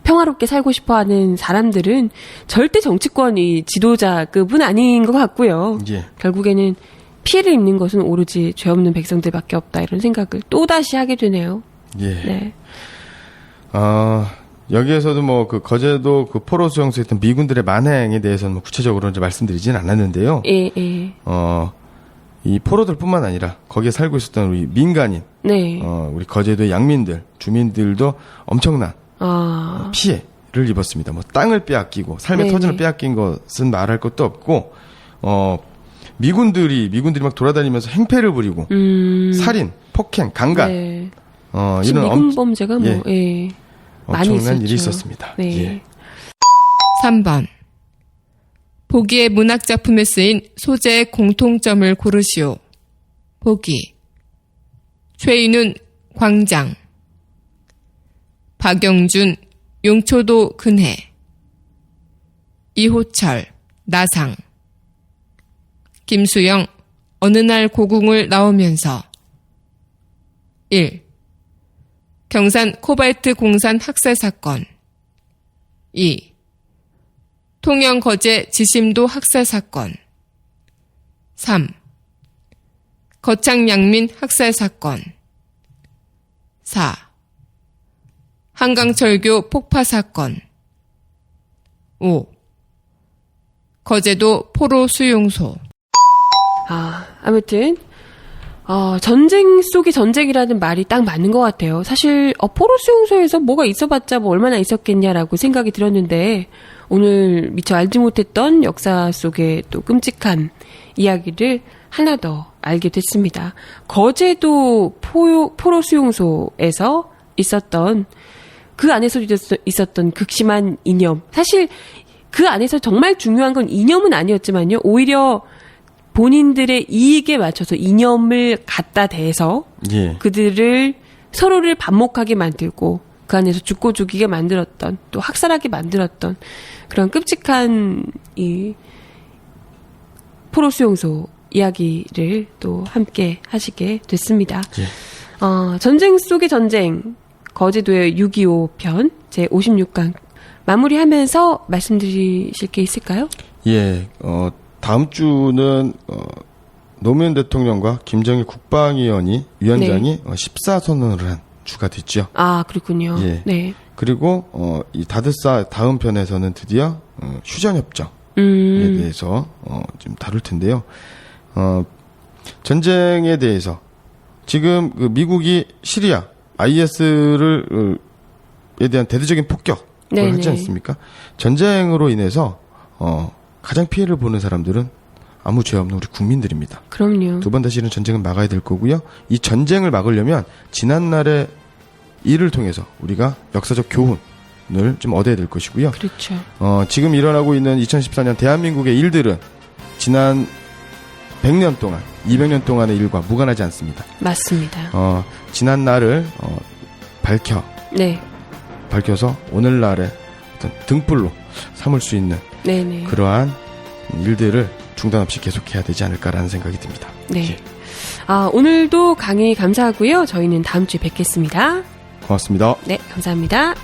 평화롭게 살고 싶어 하는 사람들은 절대 정치권이 지도자급은 아닌 것 같고요. 예. 결국에는 피해를 입는 것은 오로지 죄 없는 백성들밖에 없다 이런 생각을 또다시 하게 되네요. 예. 네. 여기에서도 거제도 포로 수용소에 있던 미군들의 만행에 대해서는 구체적으로 이제 말씀드리진 않았는데요. 예, 예. 이 포로들뿐만 아니라 거기에 살고 있었던 우리 민간인, 네. 우리 거제도의 양민들, 주민들도 엄청난 피해를 입었습니다. 땅을 빼앗기고 삶의 네네. 터전을 빼앗긴 것은 말할 것도 없고, 미군들이 막 돌아다니면서 행패를 부리고 살인, 폭행, 강간, 네. 이런 미군 범죄가 많이 엄청난 있었죠. 일이 있었습니다. 네. 예. 3번. 보기의 문학작품에 쓰인 소재의 공통점을 고르시오. 보기. 최인훈 광장. 박영준 용초도 근해. 이호철 나상. 김수영 어느 날 고궁을 나오면서. 1. 경산 코발트 공산 학살 사건. 2. 통영 거제 지심도 학살 사건. 3. 거창 양민 학살 사건. 4. 한강철교 폭파 사건. 5. 거제도 포로 수용소. 아무튼 전쟁 속의 전쟁이라는 말이 딱 맞는 것 같아요. 사실 포로 수용소에서 뭐가 있어봤자 얼마나 있었겠냐라고 생각이 들었는데 오늘 미처 알지 못했던 역사 속의 또 끔찍한 이야기를 하나 더 알게 됐습니다. 거제도 포로 수용소에서 있었던 그 안에서 있었던 극심한 이념. 사실 그 안에서 정말 중요한 건 이념은 아니었지만요. 오히려 본인들의 이익에 맞춰서 이념을 갖다 대서 예. 그들을 서로를 반목하게 만들고 그 안에서 죽고 죽이게 만들었던 또 학살하게 만들었던 그런 끔찍한 이 포로 수용소 이야기를 또 함께 하시게 됐습니다. 예. 전쟁 속의 전쟁 거제도의 6.25편 제56강 마무리하면서 말씀드리실 게 있을까요? 예. 다음 주는 노무현 대통령과 김정일 위원장이 14선언을 한 주가 됐죠. 그렇군요. 예. 네. 그리고 이 다드사 다음 편에서는 드디어 휴전협정에 대해서 좀 다룰 텐데요. 전쟁에 대해서 지금 미국이 시리아 IS를 에 대한 대대적인 폭격을 네네. 하지 않습니까? 전쟁으로 인해서 가장 피해를 보는 사람들은 아무 죄 없는 우리 국민들입니다. 그럼요. 두 번 다시 이런 전쟁은 막아야 될 거고요. 이 전쟁을 막으려면 지난날의 일을 통해서 우리가 역사적 교훈을 좀 얻어야 될 것이고요. 그렇죠. 지금 일어나고 있는 2014년 대한민국의 일들은 지난 100년 동안, 200년 동안의 일과 무관하지 않습니다. 맞습니다. 지난 날을 네. 밝혀서 오늘날의 어떤 등불로 삼을 수 있는 네네. 그러한 일들을 중단 없이 계속해야 되지 않을까라는 생각이 듭니다. 네. 예. 오늘도 강의 감사하고요. 저희는 다음 주에 뵙겠습니다. 고맙습니다. 네, 감사합니다.